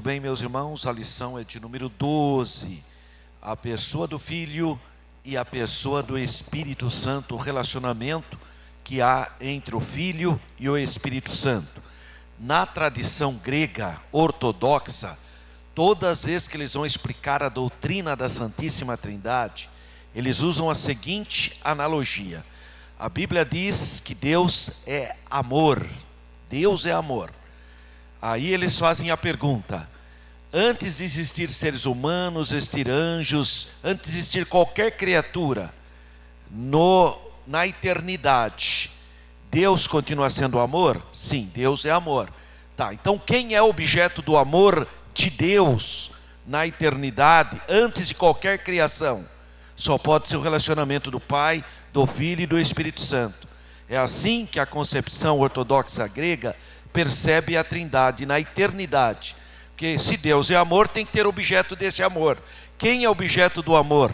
bem, meus irmãos, a lição é de número 12. A pessoa do Filho e a pessoa do Espírito Santo, o relacionamento que há entre o Filho e o Espírito Santo. Na tradição grega ortodoxa, todas as vezes que eles vão explicar a doutrina da Santíssima Trindade, eles usam a seguinte analogia. A Bíblia diz que Deus é amor. Deus é amor. Aí eles fazem a pergunta: antes de existir seres humanos, existir anjos, antes de existir qualquer criatura, na eternidade, Deus continua sendo amor? Sim, Deus é amor. Tá, então quem é objeto do amor de Deus na eternidade, antes de qualquer criação? Só pode ser o relacionamento do Pai, do Filho e do Espírito Santo. É assim que a concepção ortodoxa grega percebe a Trindade na eternidade. Porque se Deus é amor, tem que ter objeto desse amor. Quem é objeto do amor?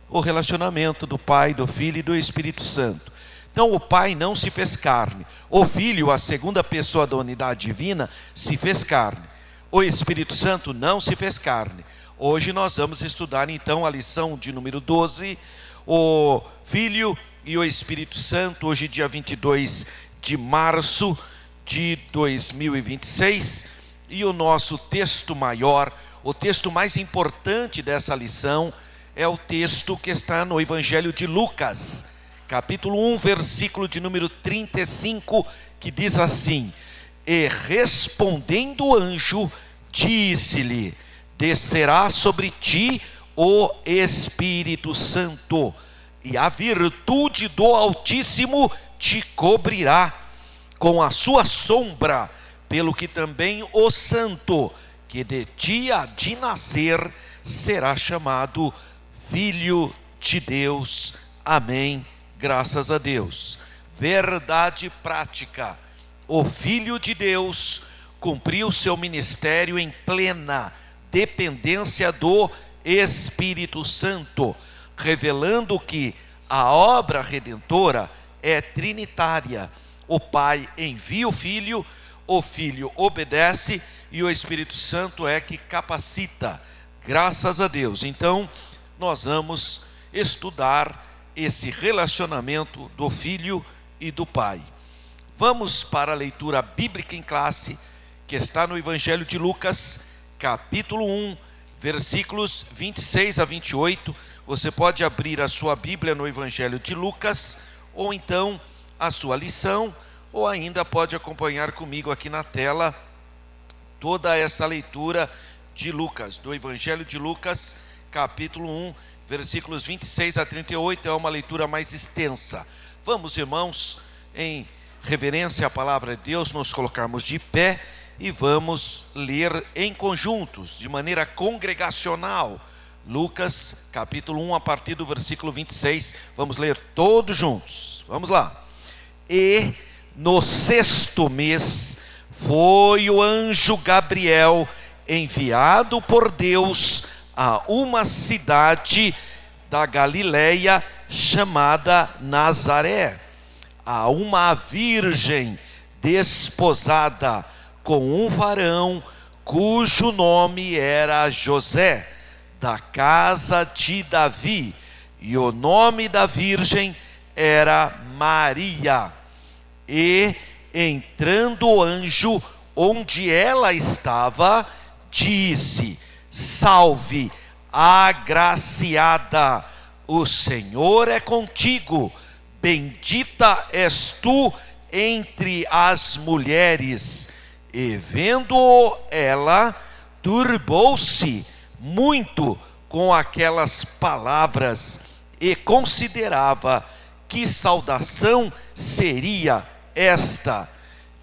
O relacionamento do Pai, do Filho e do Espírito Santo. Então o Pai não se fez carne. O Filho, a segunda pessoa da unidade divina, se fez carne. O Espírito Santo não se fez carne. Hoje nós vamos estudar então a lição de número 12, o Filho e o Espírito Santo, hoje dia 22 de março de 2026, e o nosso texto maior, o texto mais importante dessa lição, é o texto que está no Evangelho de Lucas, capítulo 1, versículo de número 35, que diz assim: e respondendo o anjo, disse-lhe: descerá sobre ti o Espírito Santo, e a virtude do Altíssimo te cobrirá com a sua sombra, pelo que também o santo que de ti há de nascer será chamado Filho de Deus. Amém. Graças a Deus. Verdade prática. O Filho de Deus cumpriu seu ministério em plena dependência do Espírito Santo, revelando que a obra redentora é trinitária. O Pai envia o Filho obedece e o Espírito Santo é que capacita. Graças a Deus. Então, nós vamos estudar esse relacionamento do Filho e do Pai. Vamos para a leitura bíblica em classe, que está no Evangelho de Lucas, capítulo 1, versículos 26 a 28. Você pode abrir a sua Bíblia no Evangelho de Lucas, ou então a sua lição, ou ainda pode acompanhar comigo aqui na tela toda essa leitura de Lucas, do Evangelho de Lucas, capítulo 1, versículos 26 a 38, é uma leitura mais extensa. Vamos, irmãos, em reverência à palavra de Deus, nos colocarmos de pé e vamos ler em conjuntos, de maneira congregacional, Lucas, capítulo 1, a partir do versículo 26, vamos ler todos juntos. Vamos lá. E no 6º mês foi o anjo Gabriel enviado por Deus a uma cidade da Galileia chamada Nazaré, a uma virgem desposada com um varão cujo nome era José, da casa de Davi, e o nome da virgem era Maria. E entrando o anjo onde ela estava, disse: salve, agraciada, o Senhor é contigo, bendita és tu entre as mulheres. E vendo-o ela, turbou-se muito com aquelas palavras, e considerava que saudação seria esta.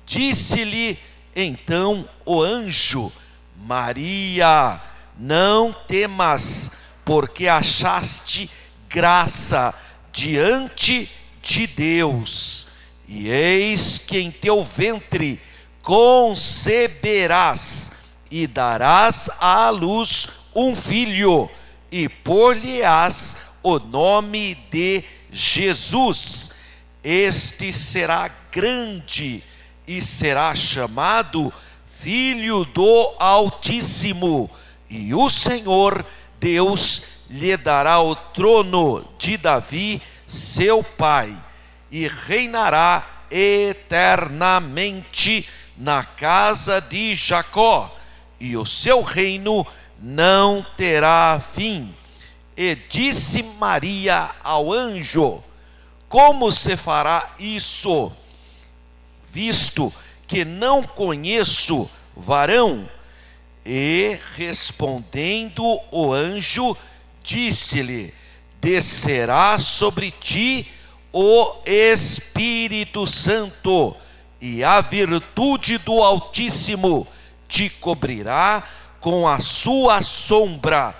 Disse-lhe então o anjo: Maria, não temas, porque achaste graça diante de Deus, e eis que em teu ventre conceberás e darás à luz um filho, e por-lhe-ás o nome de Jesus. Este será grande e será chamado filho do Altíssimo, e o Senhor Deus lhe dará o trono de Davi, seu pai, e reinará eternamente na casa de Jacó, e o seu reino não terá fim. E disse Maria ao anjo: como se fará isso, visto que não conheço varão? E respondendo o anjo, disse-lhe: descerá sobre ti o Espírito Santo, e a virtude do Altíssimo te cobrirá com a sua sombra,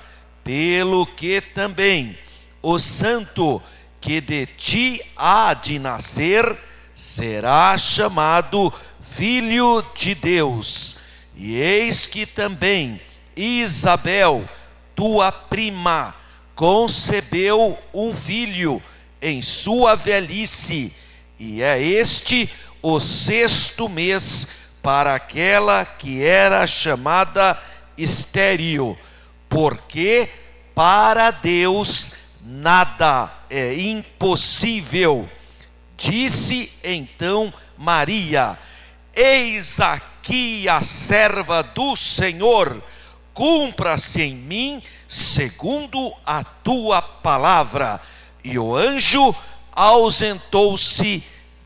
pelo que também o santo que de ti há de nascer será chamado Filho de Deus. E eis que também Isabel, tua prima, concebeu um filho em sua velhice, e é este o 6º mês para aquela que era chamada estéril, porque para Deus nada é impossível. Disse então Maria: eis aqui a serva do Senhor, cumpra-se em mim segundo a tua palavra. E o anjo ausentou-se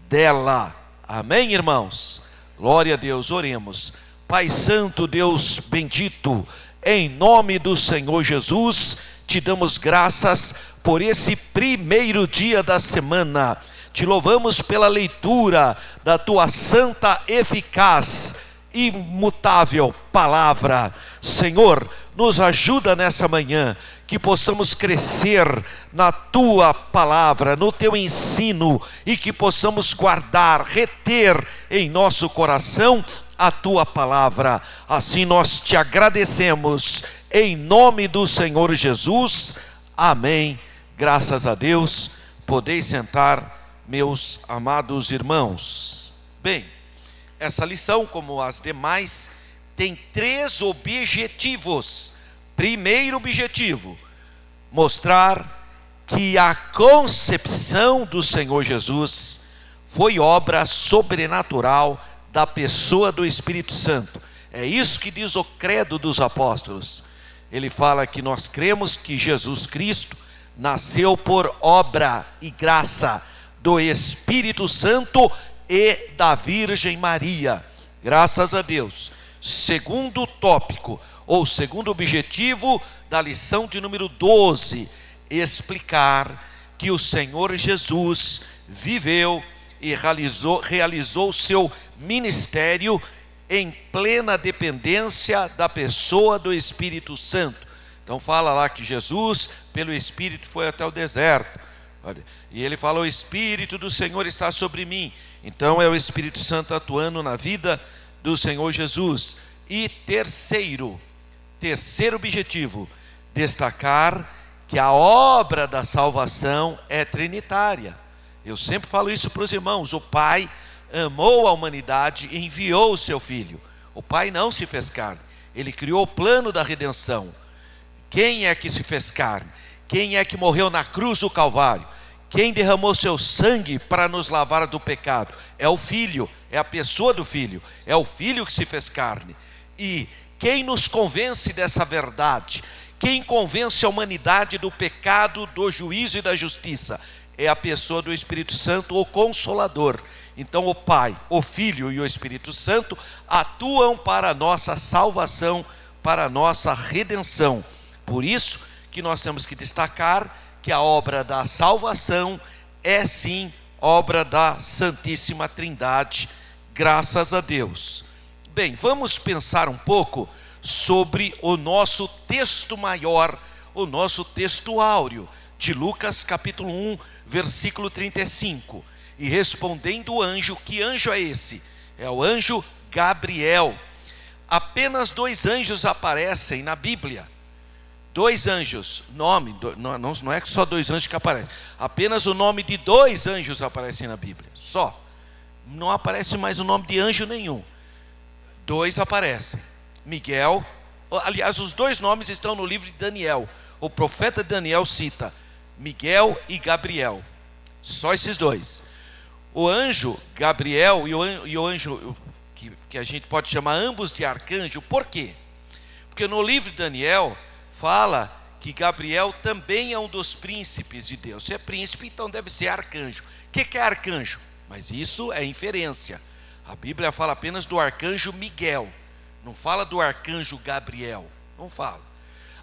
dela. Amém, irmãos? Glória a Deus. Oremos. Pai santo, Deus bendito, em nome do Senhor Jesus, te damos graças por esse primeiro dia da semana. Te louvamos pela leitura da tua santa, eficaz, imutável palavra. Senhor, nos ajuda nessa manhã, que possamos crescer na tua palavra, no teu ensino, e que possamos guardar, reter em nosso coração a tua palavra. Assim nós te agradecemos, em nome do Senhor Jesus. Amém. Graças a Deus. Podeis sentar, meus amados irmãos. Bem, essa lição, como as demais, tem 3 objetivos. Primeiro objetivo: mostrar que a concepção do Senhor Jesus foi obra sobrenatural da pessoa do Espírito Santo. É isso que diz o credo dos apóstolos. Ele fala que nós cremos que Jesus Cristo nasceu por obra e graça do Espírito Santo e da Virgem Maria. Graças a Deus. Segundo tópico, ou segundo objetivo da lição de número 12, explicar que o Senhor Jesus viveu e realizou seu ministério em plena dependência da pessoa do Espírito Santo. Então fala lá que Jesus, pelo Espírito, foi até o deserto. E ele fala: o Espírito do Senhor está sobre mim. Então é o Espírito Santo atuando na vida do Senhor Jesus. E terceiro objetivo, destacar que a obra da salvação é trinitária. Eu sempre falo isso para os irmãos. O Pai amou a humanidade e enviou o seu Filho. O Pai não se fez carne, Ele criou o plano da redenção. Quem é que se fez carne? Quem é que morreu na cruz do Calvário? Quem derramou seu sangue para nos lavar do pecado? É o Filho, é a pessoa do Filho. É o Filho que se fez carne. E quem nos convence dessa verdade? Quem convence a humanidade do pecado, do juízo e da justiça? É a pessoa do Espírito Santo, o Consolador. Então o Pai, o Filho e o Espírito Santo atuam para a nossa salvação, para a nossa redenção. Por isso que nós temos que destacar que a obra da salvação é sim obra da Santíssima Trindade, graças a Deus. Bem, vamos pensar um pouco sobre o nosso texto maior, o nosso texto áureo, de Lucas capítulo 1, versículo 35. E respondendo o anjo, que anjo é esse? É o anjo Gabriel. Apenas 2 anjos aparecem na Bíblia. 2 anjos, não é que só 2 anjos que aparecem. Apenas o nome de 2 anjos aparecem na Bíblia, só. Não aparece mais o nome de anjo nenhum. dois aparecem: Miguel. Aliás, os dois nomes estão no livro de Daniel. O profeta Daniel cita Miguel e Gabriel, só esses dois. O anjo Gabriel e o anjo que a gente pode chamar ambos de arcanjo. Por quê? Porque no livro de Daniel fala que Gabriel também é um dos príncipes de Deus. Se é príncipe, então deve ser arcanjo. O que é arcanjo? Mas isso é inferência. A Bíblia fala apenas do arcanjo Miguel, não fala do arcanjo Gabriel, não fala.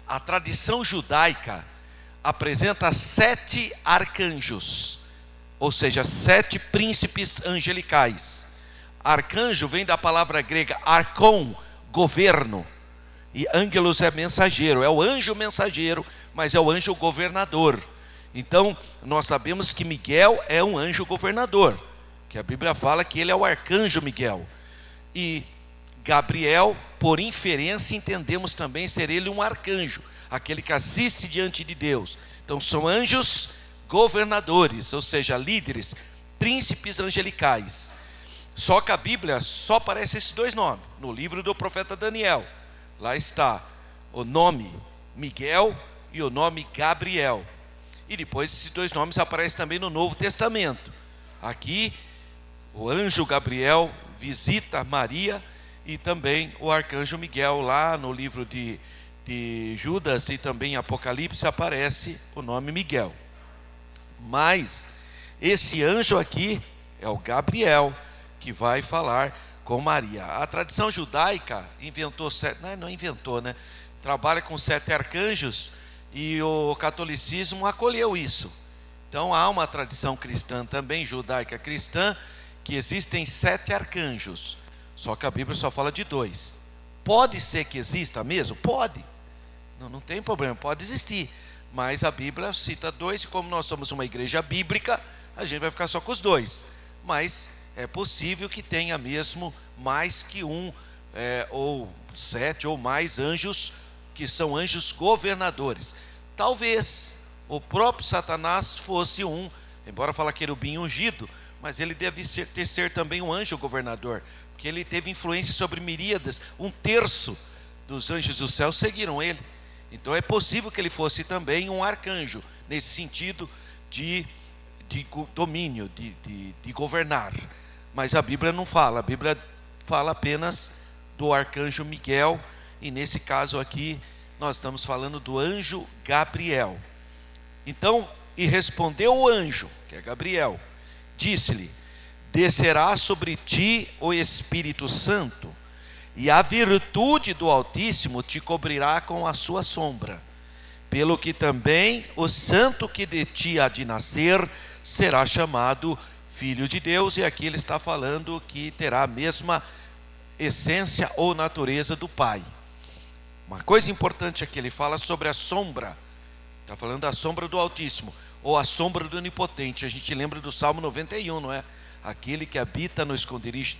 A tradição judaica apresenta 7 arcanjos, ou seja, 7 príncipes angelicais. Arcanjo vem da palavra grega archon, governo, e ângelos é mensageiro, é o anjo mensageiro, mas é o anjo governador. Então, nós sabemos que Miguel é um anjo governador, que a Bíblia fala que ele é o arcanjo Miguel. E Gabriel, por inferência, entendemos também ser ele um arcanjo, aquele que assiste diante de Deus. Então são anjos governadores, ou seja, líderes, príncipes angelicais. Só que a Bíblia só aparece esses dois nomes, no livro do profeta Daniel. Lá está o nome Miguel e o nome Gabriel. E depois esses dois nomes aparecem também no Novo Testamento. Aqui o anjo Gabriel visita Maria, e também o arcanjo Miguel, lá no livro de Judas e também em Apocalipse, aparece o nome Miguel. Mas esse anjo aqui é o Gabriel, que vai falar com Maria. A tradição judaica inventou trabalha com 7 arcanjos, e o catolicismo acolheu isso. Então há uma tradição cristã também, judaica cristã, que existem 7 arcanjos. Só que a Bíblia só fala de 2. Pode ser que exista mesmo? Pode. Não tem problema, pode existir. Mas a Bíblia cita 2, e como nós somos uma igreja bíblica, a gente vai ficar só com os 2. Mas é possível que tenha mesmo mais que um, ou 7 ou mais anjos, que são anjos governadores. Talvez o próprio Satanás fosse um, embora fala querubim ungido, mas ele deve ser também um anjo governador, porque ele teve influência sobre miríades. 1/3 dos anjos do céu seguiram ele. Então é possível que ele fosse também um arcanjo, nesse sentido de domínio, de governar. Mas a Bíblia não fala, a Bíblia fala apenas do arcanjo Miguel, e nesse caso aqui nós estamos falando do anjo Gabriel. Então, e respondeu o anjo, que é Gabriel, disse-lhe: descerá sobre ti o Espírito Santo, e a virtude do Altíssimo te cobrirá com a sua sombra. Pelo que também o santo que de ti há de nascer será chamado Filho de Deus. E aqui ele está falando que terá a mesma essência ou natureza do Pai. Uma coisa importante aqui, ele fala sobre a sombra. Está falando da sombra do Altíssimo, ou a sombra do Onipotente. A gente lembra do Salmo 91, não é? Aquele que habita no esconderijo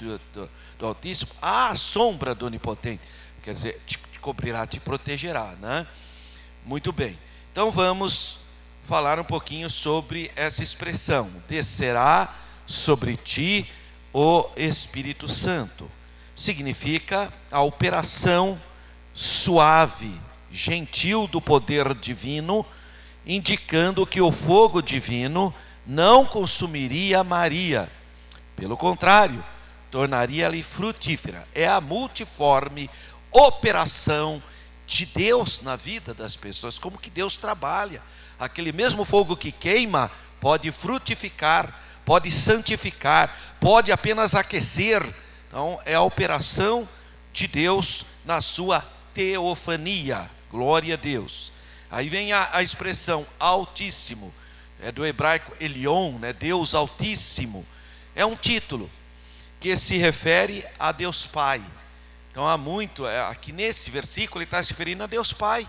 do Altíssimo, a sombra do Onipotente, quer dizer, te cobrirá, te protegerá, né? Muito bem, então vamos falar um pouquinho sobre essa expressão: descerá sobre ti o Espírito Santo. Significa a operação suave, gentil do poder divino, indicando que o fogo divino não consumiria Maria. Pelo contrário, tornaria-lhe frutífera. É a multiforme operação de Deus na vida das pessoas, como que Deus trabalha. Aquele mesmo fogo que queima pode frutificar, pode santificar, pode apenas aquecer. Então é a operação de Deus na sua teofania. Glória a Deus. Aí vem a expressão Altíssimo, é do hebraico Elion, né? Deus Altíssimo. É um título que se refere a Deus Pai. Então há muito, aqui nesse versículo ele está se referindo a Deus Pai,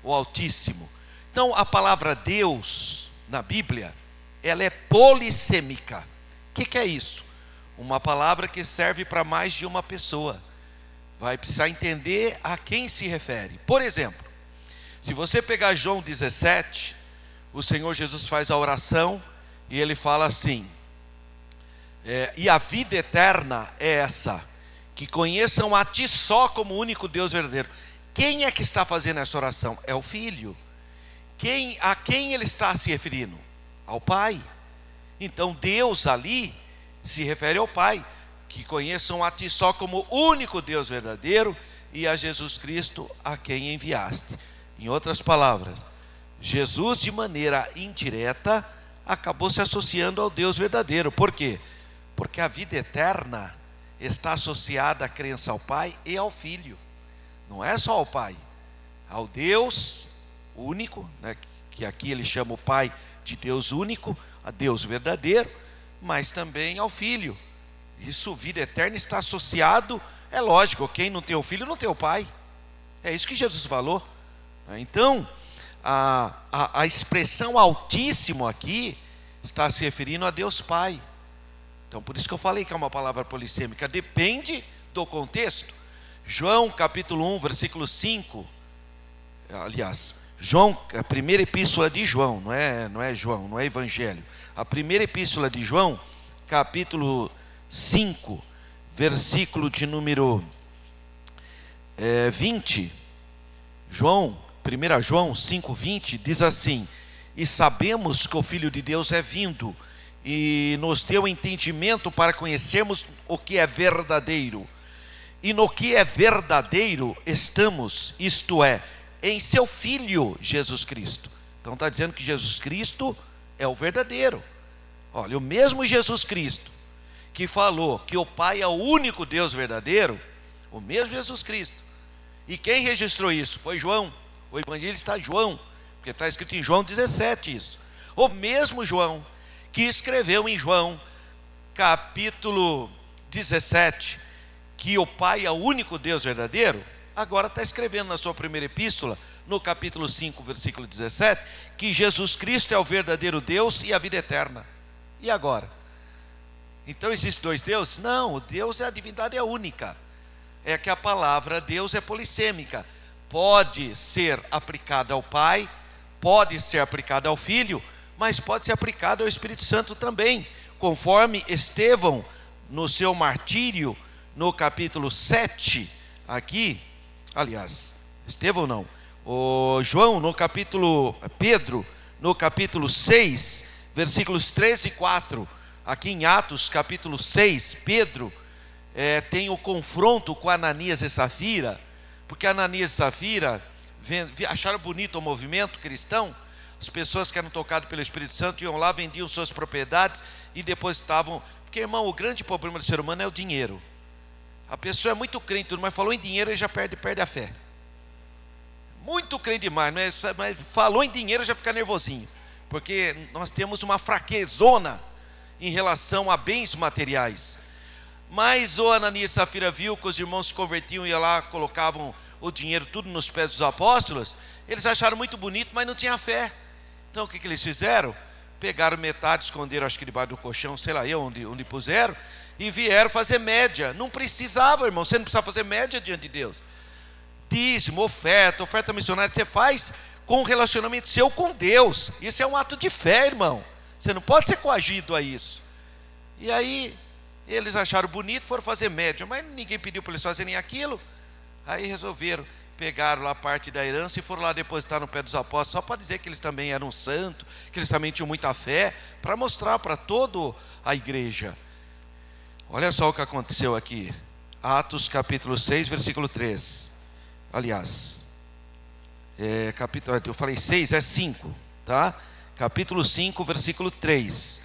o Altíssimo. Então a palavra Deus na Bíblia, ela é polissêmica. O que é isso? Uma palavra que serve para mais de uma pessoa. Vai precisar entender a quem se refere. Por exemplo, se você pegar João 17, o Senhor Jesus faz a oração e ele fala assim: e a vida eterna é essa, que conheçam a Ti só como único Deus verdadeiro. Quem é que está fazendo essa oração? É o Filho. A quem ele está se referindo? Ao Pai. Então Deus ali se refere ao Pai, que conheçam a Ti só como único Deus verdadeiro e a Jesus Cristo a quem enviaste. Em outras palavras, Jesus de maneira indireta acabou se associando ao Deus verdadeiro. Por quê? Porque a vida eterna está associada à crença ao Pai e ao Filho. Não é só ao Pai, ao Deus único, né, que aqui ele chama o Pai de Deus único, a Deus verdadeiro, mas também ao Filho. Isso, vida eterna, está associado, é lógico, quem não tem o Filho não tem o Pai. É isso que Jesus falou. Então, a expressão Altíssimo aqui está se referindo a Deus Pai. Então, por isso que eu falei que é uma palavra polissêmica, depende do contexto. João capítulo 1, versículo 5, aliás, João, a primeira epístola de João, não é João, não é Evangelho. A primeira epístola de João, capítulo 5, versículo de número 20, 1 João 5, 20, diz assim: e sabemos que o Filho de Deus é vindo, e nos deu entendimento para conhecermos o que é verdadeiro. E no que é verdadeiro estamos, isto é, em seu Filho Jesus Cristo. Então está dizendo que Jesus Cristo é o verdadeiro. Olha, o mesmo Jesus Cristo que falou que o Pai é o único Deus verdadeiro, o mesmo Jesus Cristo. E quem registrou isso? Foi João, o evangelista João, porque está escrito em João 17 isso. O mesmo João que escreveu em João capítulo 17 que o Pai é o único Deus verdadeiro, agora está escrevendo na sua primeira epístola, no capítulo 5, versículo 17, que Jesus Cristo é o verdadeiro Deus e a vida eterna. E agora? Então existem dois deuses? Não, o Deus, a divindade é única. É que a palavra Deus é polissêmica. Pode ser aplicada ao Pai, pode ser aplicada ao Filho, mas pode ser aplicada ao Espírito Santo também, conforme Estevão, no seu martírio, no capítulo 7, aqui, aliás, Estevão não, o João, Pedro, no capítulo 6, versículos 13 e 4, aqui em Atos, capítulo 6, Pedro tem o confronto com Ananias e Safira, porque Ananias e Safira acharam bonito o movimento cristão, as pessoas que eram tocadas pelo Espírito Santo iam lá, vendiam suas propriedades e depositavam, porque, irmão, o grande problema do ser humano é o dinheiro. A pessoa é muito crente, mas falou em dinheiro e já perde a fé. Muito crente demais, mas falou em dinheiro e já fica nervosinho. Porque nós temos uma fraquezona em relação a bens materiais. Mas o Ananias e Safira viu que os irmãos se convertiam e lá colocavam o dinheiro tudo nos pés dos apóstolos. Eles acharam muito bonito, mas não tinha fé. Então o que eles fizeram? Pegaram metade, esconderam acho que debaixo do colchão, sei lá onde puseram, e vieram fazer média. Não precisava, irmão, você não precisa fazer média diante de Deus. Dízimo, oferta missionária, você faz com um relacionamento seu com Deus. Isso é um ato de fé, irmão. Você não pode ser coagido a isso. E aí, eles acharam bonito, foram fazer média, mas ninguém pediu para eles fazerem aquilo. Aí resolveram, pegaram lá parte da herança e foram lá depositar no pé dos apóstolos, só para dizer que eles também eram santos, que eles também tinham muita fé, para mostrar para toda a igreja. Olha só o que aconteceu aqui, Atos capítulo 6, versículo 3. Aliás, eu falei 6, é 5, tá? Capítulo 5, versículo 3.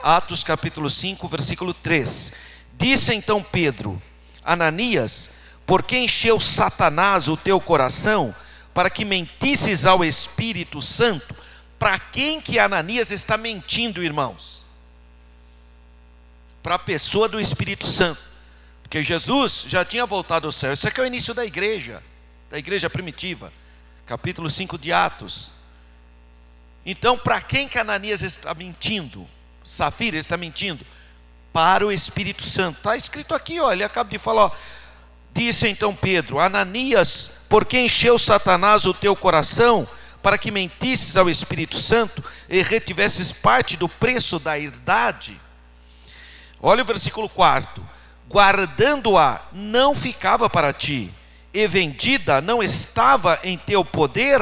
Atos capítulo 5, versículo 3. Disse então Pedro: Ananias, por que encheu Satanás o teu coração, para que mentisses ao Espírito Santo? Para quem que Ananias está mentindo, irmãos? Para a pessoa do Espírito Santo, porque Jesus já tinha voltado ao céu. Isso aqui é o início da igreja primitiva, capítulo 5 de Atos. Então, para quem que Ananias está mentindo? Safira está mentindo? Para o Espírito Santo. Está escrito aqui, ó, ele acaba de falar, ó, disse então Pedro: Ananias, por que encheu Satanás o teu coração, para que mentisses ao Espírito Santo e retivesses parte do preço da herdade? Olha o versículo 4. guardando-a, não ficava para ti, e vendida não estava em teu poder,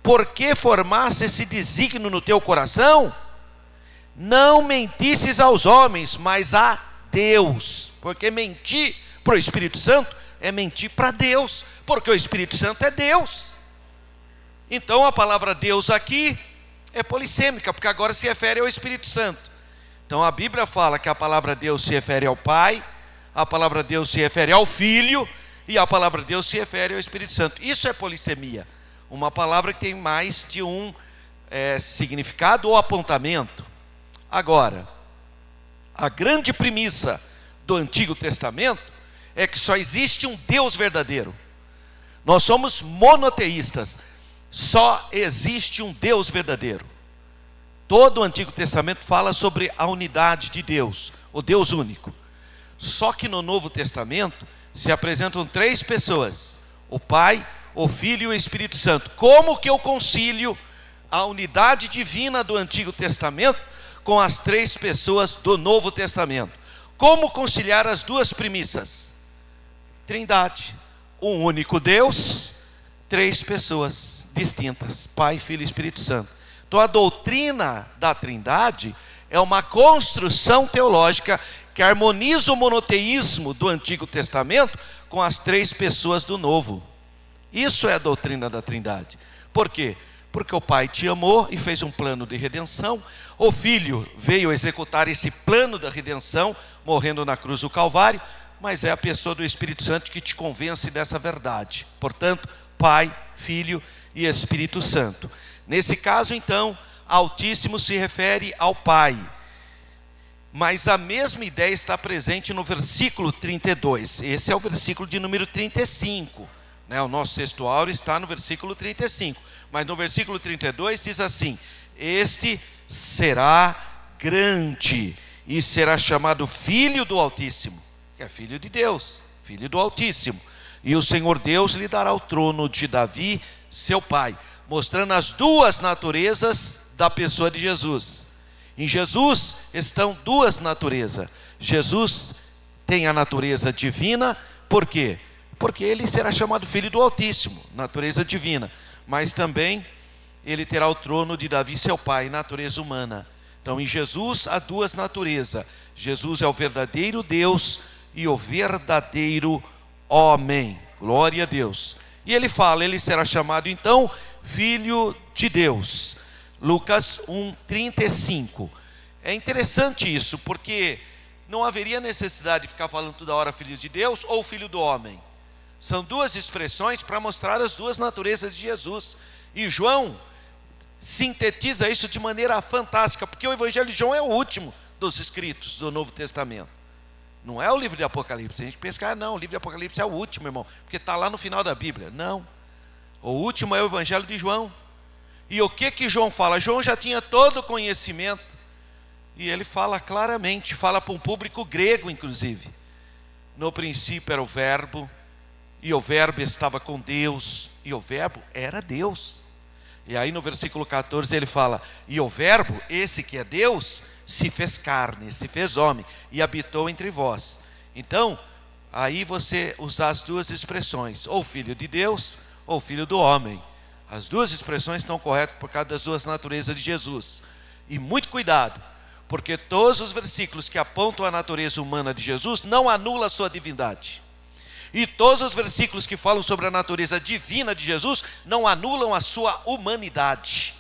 porque formasse esse desígnio no teu coração? Não mentisses aos homens, mas a Deus, porque mentir para o Espírito Santo é mentir para Deus, porque o Espírito Santo é Deus. Então a palavra Deus aqui é polissêmica, porque agora se refere ao Espírito Santo. Então a Bíblia fala que a palavra Deus se refere ao Pai, a palavra Deus se refere ao Filho, e a palavra Deus se refere ao Espírito Santo. Isso é polissemia, uma palavra que tem mais de um significado ou apontamento. Agora, a grande premissa do Antigo Testamento é que só existe um Deus verdadeiro. Nós somos monoteístas, só existe um Deus verdadeiro. Todo o Antigo Testamento fala sobre a unidade de Deus, o Deus único. Só que no Novo Testamento se apresentam três pessoas: o Pai, o Filho e o Espírito Santo. Como que eu concilio a unidade divina do Antigo Testamento com as três pessoas do Novo Testamento? Como conciliar as duas premissas? Trindade, um único Deus, três pessoas distintas: Pai, Filho e Espírito Santo. Então a doutrina da Trindade é uma construção teológica que harmoniza o monoteísmo do Antigo Testamento com as três pessoas do Novo. Isso é a doutrina da Trindade. Por quê? Porque o Pai te amou e fez um plano de redenção. O Filho veio executar esse plano da redenção, morrendo na cruz do Calvário, mas é a pessoa do Espírito Santo que te convence dessa verdade. Portanto, Pai, Filho e Espírito Santo. Nesse caso, então, Altíssimo se refere ao Pai. Mas a mesma ideia está presente no versículo 32. Esse é o versículo de número 35. O nosso texto áureo está no versículo 35. Mas no versículo 32 diz assim: este será grande e será chamado Filho do Altíssimo, que é Filho de Deus, Filho do Altíssimo. E o Senhor Deus lhe dará o trono de Davi, seu pai, mostrando as duas naturezas da pessoa de Jesus. Em Jesus estão duas naturezas. Jesus tem a natureza divina. Por quê? Porque ele será chamado Filho do Altíssimo, natureza divina. Mas também ele terá o trono de Davi, seu pai, natureza humana. Então em Jesus há duas naturezas. Jesus é o verdadeiro Deus e o verdadeiro homem. Glória a Deus. E ele fala, ele será chamado então Filho de Deus. Lucas 1:35. É interessante isso, porque não haveria necessidade de ficar falando toda hora Filho de Deus ou Filho do homem. São duas expressões para mostrar as duas naturezas de Jesus. E João sintetiza isso de maneira fantástica, porque o Evangelho de João é o último dos escritos do Novo Testamento. Não é o livro de Apocalipse. A gente pensa que não, o livro de Apocalipse é o último, irmão, porque está lá no final da Bíblia. Não. O último é o Evangelho de João. E o que João fala? João já tinha todo o conhecimento. E ele fala claramente, fala para um público grego, inclusive. No princípio era o Verbo, e o Verbo estava com Deus, e o Verbo era Deus. E aí no versículo 14 ele fala: e o Verbo, esse que é Deus, se fez carne, se fez homem, e habitou entre vós. Então, aí você usa as duas expressões, ou Filho de Deus, ou Filho do homem. As duas expressões estão corretas por causa das duas naturezas de Jesus. E muito cuidado, porque todos os versículos que apontam a natureza humana de Jesus não anulam a sua divindade. E todos os versículos que falam sobre a natureza divina de Jesus não anulam a sua humanidade.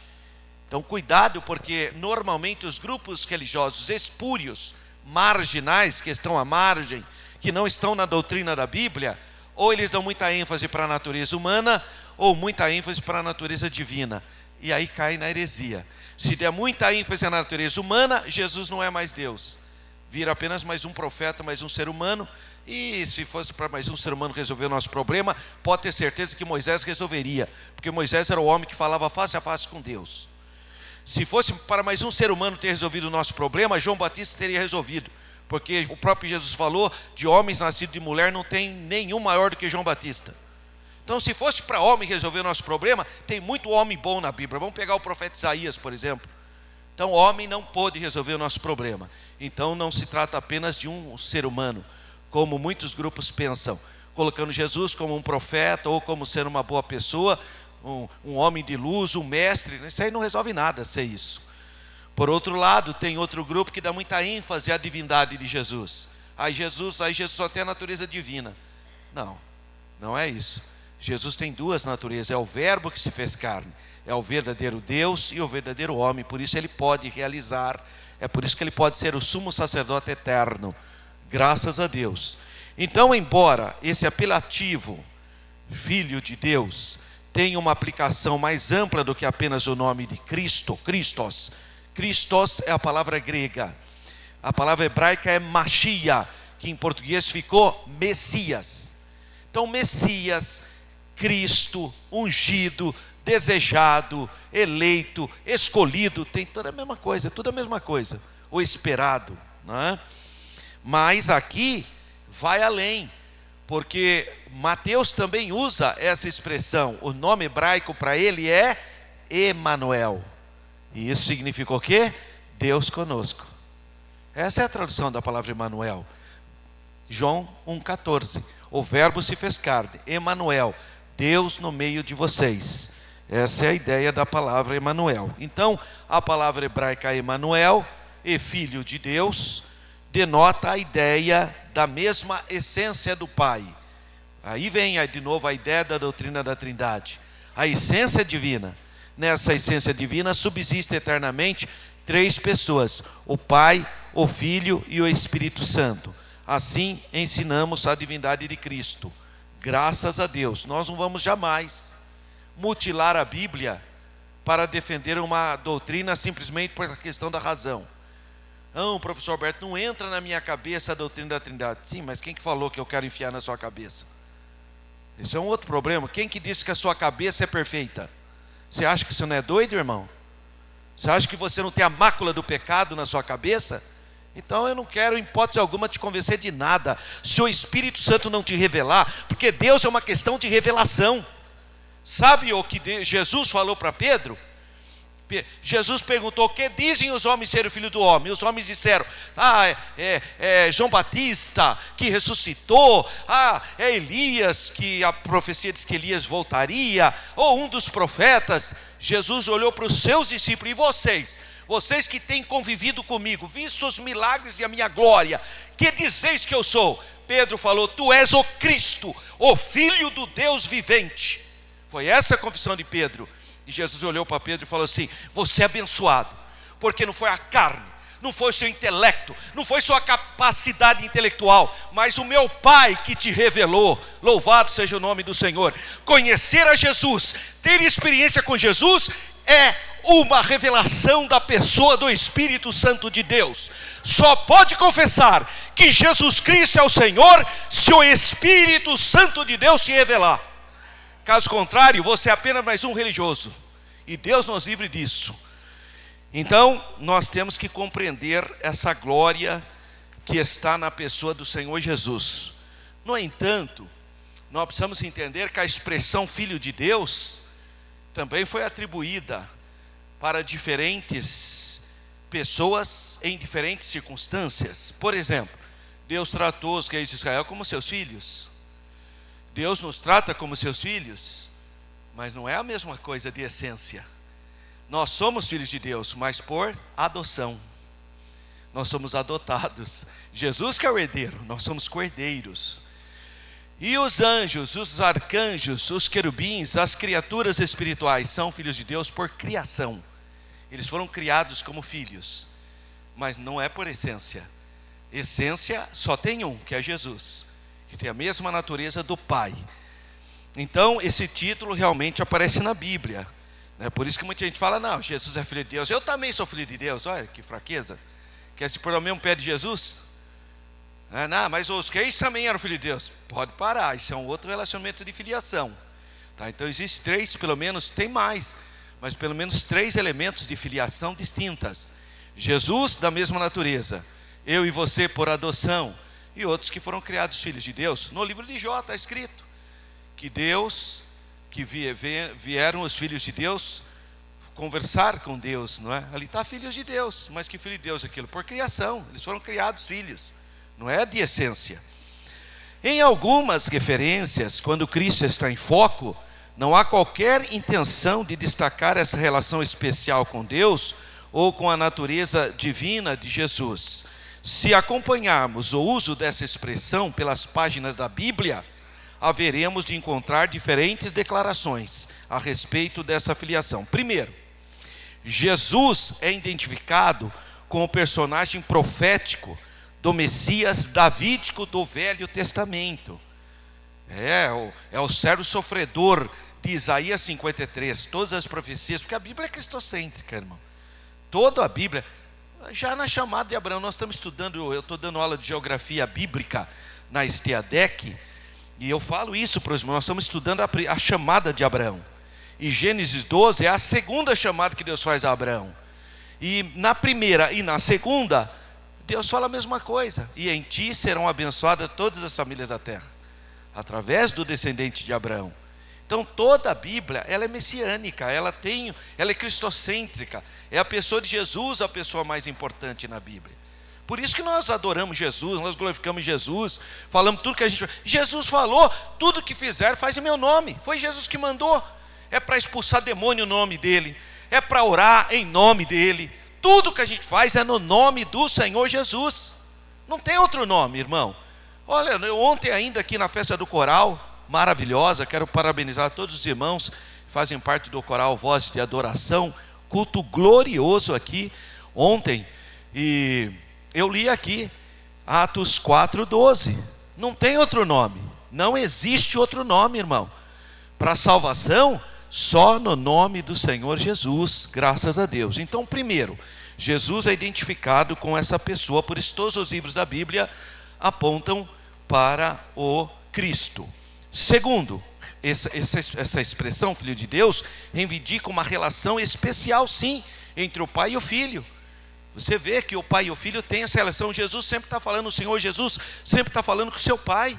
Então cuidado, porque normalmente os grupos religiosos espúrios, marginais, que estão à margem, que não estão na doutrina da Bíblia, ou eles dão muita ênfase para a natureza humana, ou muita ênfase para a natureza divina. E aí cai na heresia. Se der muita ênfase na natureza humana, Jesus não é mais Deus. Vira apenas mais um profeta, mais um ser humano. E se fosse para mais um ser humano resolver o nosso problema, pode ter certeza que Moisés resolveria. Porque Moisés era o homem que falava face a face com Deus. Se fosse para mais um ser humano ter resolvido o nosso problema, João Batista teria resolvido. Porque o próprio Jesus falou, de homens nascidos de mulher não tem nenhum maior do que João Batista. Então se fosse para homem resolver o nosso problema, tem muito homem bom na Bíblia. Vamos pegar o profeta Isaías, por exemplo. Então homem não pôde resolver o nosso problema. Então não se trata apenas de um ser humano. como muitos grupos pensam, colocando Jesus como um profeta ou como sendo uma boa pessoa, um homem de luz, um mestre. Isso aí não resolve nada ser isso. Por outro lado, tem outro grupo que dá muita ênfase à divindade de Jesus. Aí Jesus só tem a natureza divina. Não, não é isso. Jesus tem duas naturezas, é o verbo que se fez carne, é o verdadeiro Deus e o verdadeiro homem, por isso ele pode realizar, é por isso que ele pode ser o sumo sacerdote eterno, graças a Deus. Então, embora esse apelativo, Filho de Deus, tenha uma aplicação mais ampla do que apenas o nome de Cristo, Christos. Christos é a palavra grega, a palavra hebraica é Mashiach, que em português ficou Messias. Então, Messias, Cristo, ungido, desejado, eleito, escolhido, tem toda a mesma coisa, tudo a mesma coisa, o esperado, não é? Mas aqui vai além, porque Mateus também usa essa expressão, o nome hebraico para ele é Emanuel, e isso significa o quê? Deus conosco. Essa é a tradução da palavra Emanuel. João 1,14, o verbo se fez carne, Emanuel, Deus no meio de vocês. Essa é a ideia da palavra Emanuel. Então, a palavra hebraica Emanuel, e filho de Deus, denota a ideia da mesma essência do Pai. Aí vem de novo a ideia da doutrina da Trindade. A essência divina. Nessa essência divina subsiste eternamente três pessoas: o Pai, o Filho e o Espírito Santo. Assim ensinamos a divindade de Cristo. Graças a Deus, nós não vamos jamais mutilar a Bíblia para defender uma doutrina simplesmente por questão da razão. Não, professor Alberto, não entra na minha cabeça a doutrina da Trindade. Sim, mas quem que falou que eu quero enfiar na sua cabeça? Isso é um outro problema. Quem que disse que a sua cabeça é perfeita? Você acha que você não é doido, irmão? Você acha que você não tem a mácula do pecado na sua cabeça? Então eu não quero, em hipótese alguma, te convencer de nada, se o Espírito Santo não te revelar, porque Deus é uma questão de revelação. Sabe o que Jesus falou para Pedro? Jesus perguntou: o que dizem os homens ser o filho do homem? Os homens disseram: João Batista que ressuscitou, é Elias, que a profecia diz que Elias voltaria, ou um dos profetas. Jesus olhou para os seus discípulos: e vocês que têm convivido comigo, visto os milagres e a minha glória, que dizeis que eu sou? Pedro falou: tu és o Cristo, o Filho do Deus vivente. Foi essa a confissão de Pedro. E Jesus olhou para Pedro e falou assim: você é abençoado, porque não foi a carne, não foi o seu intelecto, não foi sua capacidade intelectual, mas o meu Pai que te revelou. Louvado seja o nome do Senhor. Conhecer a Jesus, ter experiência com Jesus, é uma revelação da pessoa do Espírito Santo de Deus. Só pode confessar que Jesus Cristo é o Senhor se o Espírito Santo de Deus te revelar. Caso contrário, você é apenas mais um religioso, e Deus nos livre disso. Então, nós temos que compreender essa glória que está na pessoa do Senhor Jesus. No entanto, nós precisamos entender que a expressão Filho de Deus também foi atribuída para diferentes pessoas em diferentes circunstâncias. Por exemplo, Deus tratou os reis de Israel como seus filhos. Deus nos trata como seus filhos, mas não é a mesma coisa de essência. Nós somos filhos de Deus, mas por adoção. Nós somos adotados. Jesus que é o herdeiro, nós somos cordeiros. E os anjos, os arcanjos, os querubins, as criaturas espirituais são filhos de Deus por criação. Eles foram criados como filhos, mas não é por essência. Essência só tem um, que é Jesus, que tem a mesma natureza do Pai. Então esse título realmente aparece na Bíblia, né? Por isso que muita gente fala: não, Jesus é filho de Deus. Eu também sou filho de Deus. Olha que fraqueza. Quer se pôr no mesmo pé de Jesus? Não, mas os reis também eram filhos de Deus. Pode parar, isso é um outro relacionamento de filiação, tá? Então existem três, pelo menos, tem mais, mas pelo menos três elementos de filiação distintas. Jesus da mesma natureza, eu e você por adoção, e outros que foram criados filhos de Deus. No livro de Jó está escrito que vieram os filhos de Deus conversar com Deus, não é? Ali está filhos de Deus, mas que filho de Deus é aquilo? Por criação, eles foram criados filhos, não é de essência. Em algumas referências, quando Cristo está em foco, não há qualquer intenção de destacar essa relação especial com Deus ou com a natureza divina de Jesus. Se acompanharmos o uso dessa expressão pelas páginas da Bíblia, haveremos de encontrar diferentes declarações a respeito dessa filiação. Primeiro, Jesus é identificado com o personagem profético do Messias davídico do Velho Testamento. É o servo sofredor de Isaías 53, todas as profecias, porque a Bíblia é cristocêntrica, irmão. Toda a Bíblia, já na chamada de Abraão, nós estamos estudando, eu estou dando aula de geografia bíblica na Esteadec, e eu falo isso para os irmãos, nós estamos estudando a chamada de Abraão. E Gênesis 12 é a segunda chamada que Deus faz a Abraão. E na primeira e na segunda, Deus fala a mesma coisa. E em ti serão abençoadas todas as famílias da terra, através do descendente de Abraão. Então toda a Bíblia, ela é messiânica, ela é cristocêntrica. É a pessoa de Jesus a pessoa mais importante na Bíblia. Por isso que nós adoramos Jesus, nós glorificamos Jesus, falamos tudo que a gente... Jesus falou, tudo que fizer faz em meu nome. Foi Jesus que mandou. É para expulsar demônio no nome dele, é para orar em nome dele. Tudo que a gente faz é no nome do Senhor Jesus. Não tem outro nome, irmão. Olha, eu ontem ainda aqui na festa do coral, maravilhosa, quero parabenizar todos os irmãos que fazem parte do coral Voz de Adoração, culto glorioso aqui ontem, e eu li aqui Atos 4:12. Não tem outro nome, não existe outro nome, irmão, para salvação, só no nome do Senhor Jesus, graças a Deus. Então, primeiro, Jesus é identificado com essa pessoa, por isso todos os livros da Bíblia apontam para o Cristo. Segundo, essa expressão, Filho de Deus, reivindica uma relação especial, sim, entre o Pai e o Filho. Você vê que o Pai e o Filho têm essa relação. Jesus sempre está falando, o Senhor Jesus sempre está falando com o seu Pai.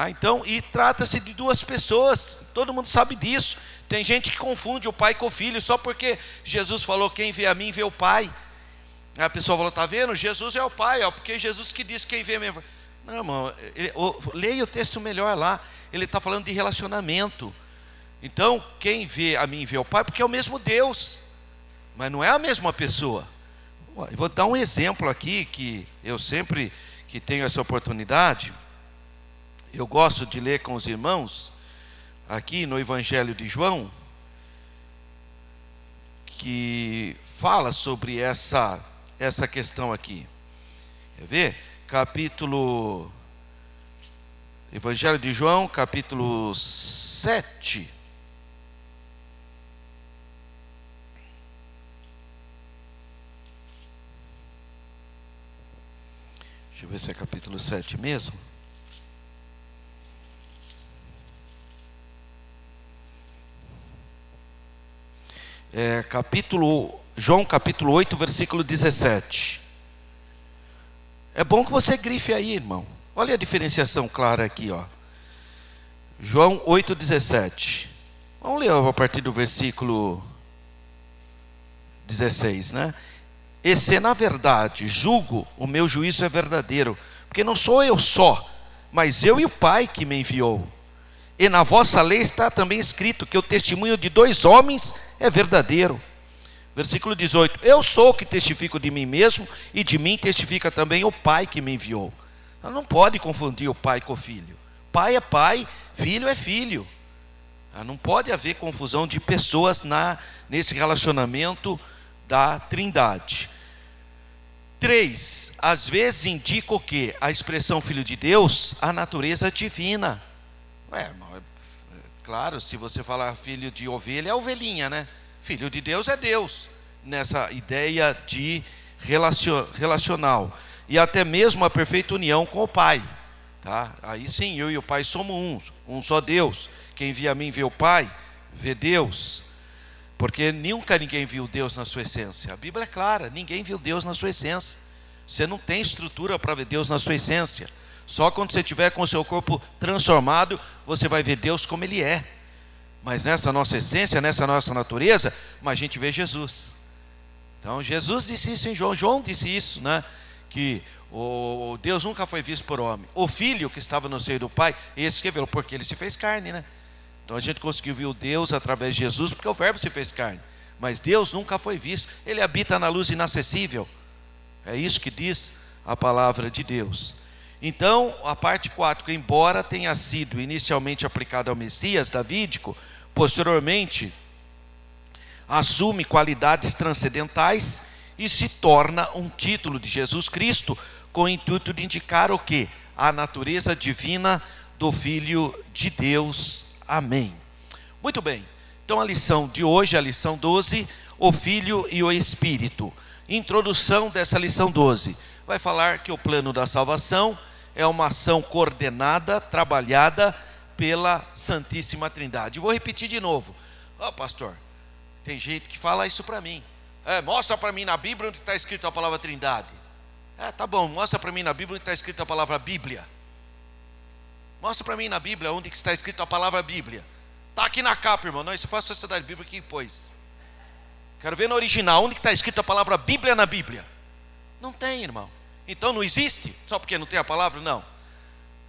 Então, e trata-se de duas pessoas, todo mundo sabe disso. Tem gente que confunde o Pai com o Filho, só porque Jesus falou, quem vê a mim vê o Pai. Aí a pessoa falou, está vendo? Jesus é o Pai, porque Jesus que disse, quem vê a mim... Não, irmão, leia o texto melhor lá. Ele está falando de relacionamento. Então, quem vê a mim vê o Pai, porque é o mesmo Deus, mas não é a mesma pessoa. Eu vou dar um exemplo aqui, que eu sempre que tenho essa oportunidade, eu gosto de ler com os irmãos, aqui no Evangelho de João, que fala sobre essa questão aqui. Quer ver? Evangelho de João, capítulo 7. Deixa eu ver se é capítulo 7 mesmo. João capítulo 8, versículo 17. É bom que você grife aí, irmão. Olha a diferenciação clara aqui, ó. João 8,17. Vamos ler a partir do versículo 16, né? E se na verdade julgo, o meu juízo é verdadeiro, porque não sou eu só, mas eu e o Pai que me enviou. E na vossa lei está também escrito que o testemunho de dois homens é verdadeiro. Versículo 18. Eu sou o que testifico de mim mesmo, e de mim testifica também o Pai que me enviou. Não pode confundir o Pai com o Filho. Pai é Pai, Filho é Filho. Não pode haver confusão de pessoas nesse relacionamento da Trindade. 3. Às vezes indica o quê? A expressão Filho de Deus, a natureza divina. Claro, se você falar filho de ovelha, é ovelhinha, né? Filho de Deus é Deus, nessa ideia de relacional. E até mesmo a perfeita união com o Pai, tá? Aí sim, eu e o Pai somos um só Deus. Quem vê a mim vê o Pai, vê Deus. Porque nunca ninguém viu Deus na sua essência. A Bíblia é clara, ninguém viu Deus na sua essência. Você não tem estrutura para ver Deus na sua essência. Só quando você tiver com o seu corpo transformado, você vai ver Deus como Ele é. Mas nessa nossa essência, nessa nossa natureza, mas a gente vê Jesus. Então Jesus disse isso em João, João disse isso, né? que o Deus nunca foi visto por homem. O Filho que estava no seio do Pai, esse que viu, porque ele se fez carne, né? Então a gente conseguiu ver o Deus através de Jesus, porque o Verbo se fez carne. Mas Deus nunca foi visto, ele habita na luz inacessível. É isso que diz a palavra de Deus. Então, a parte 4, que embora tenha sido inicialmente aplicada ao Messias davídico, posteriormente assume qualidades transcendentais e se torna um título de Jesus Cristo, com o intuito de indicar o quê? A natureza divina do Filho de Deus. Amém. Muito bem. Então a lição de hoje, a lição 12, o Filho e o Espírito. Introdução dessa lição 12. Vai falar que o plano da salvação é uma ação coordenada, trabalhada pela Santíssima Trindade. Vou repetir de novo. Pastor, tem gente que fala isso para mim. Mostra para mim na Bíblia onde está escrito a palavra Trindade. Tá bom, mostra para mim na Bíblia onde está escrito a palavra Bíblia. Mostra para mim na Bíblia onde está escrito a palavra Bíblia. Está aqui na capa, irmão. Não, isso foi a Sociedade Bíblica que pôs. Quero ver no original, onde está escrito a palavra Bíblia na Bíblia. Não tem, irmão. Então não existe? Só porque não tem a palavra? Não.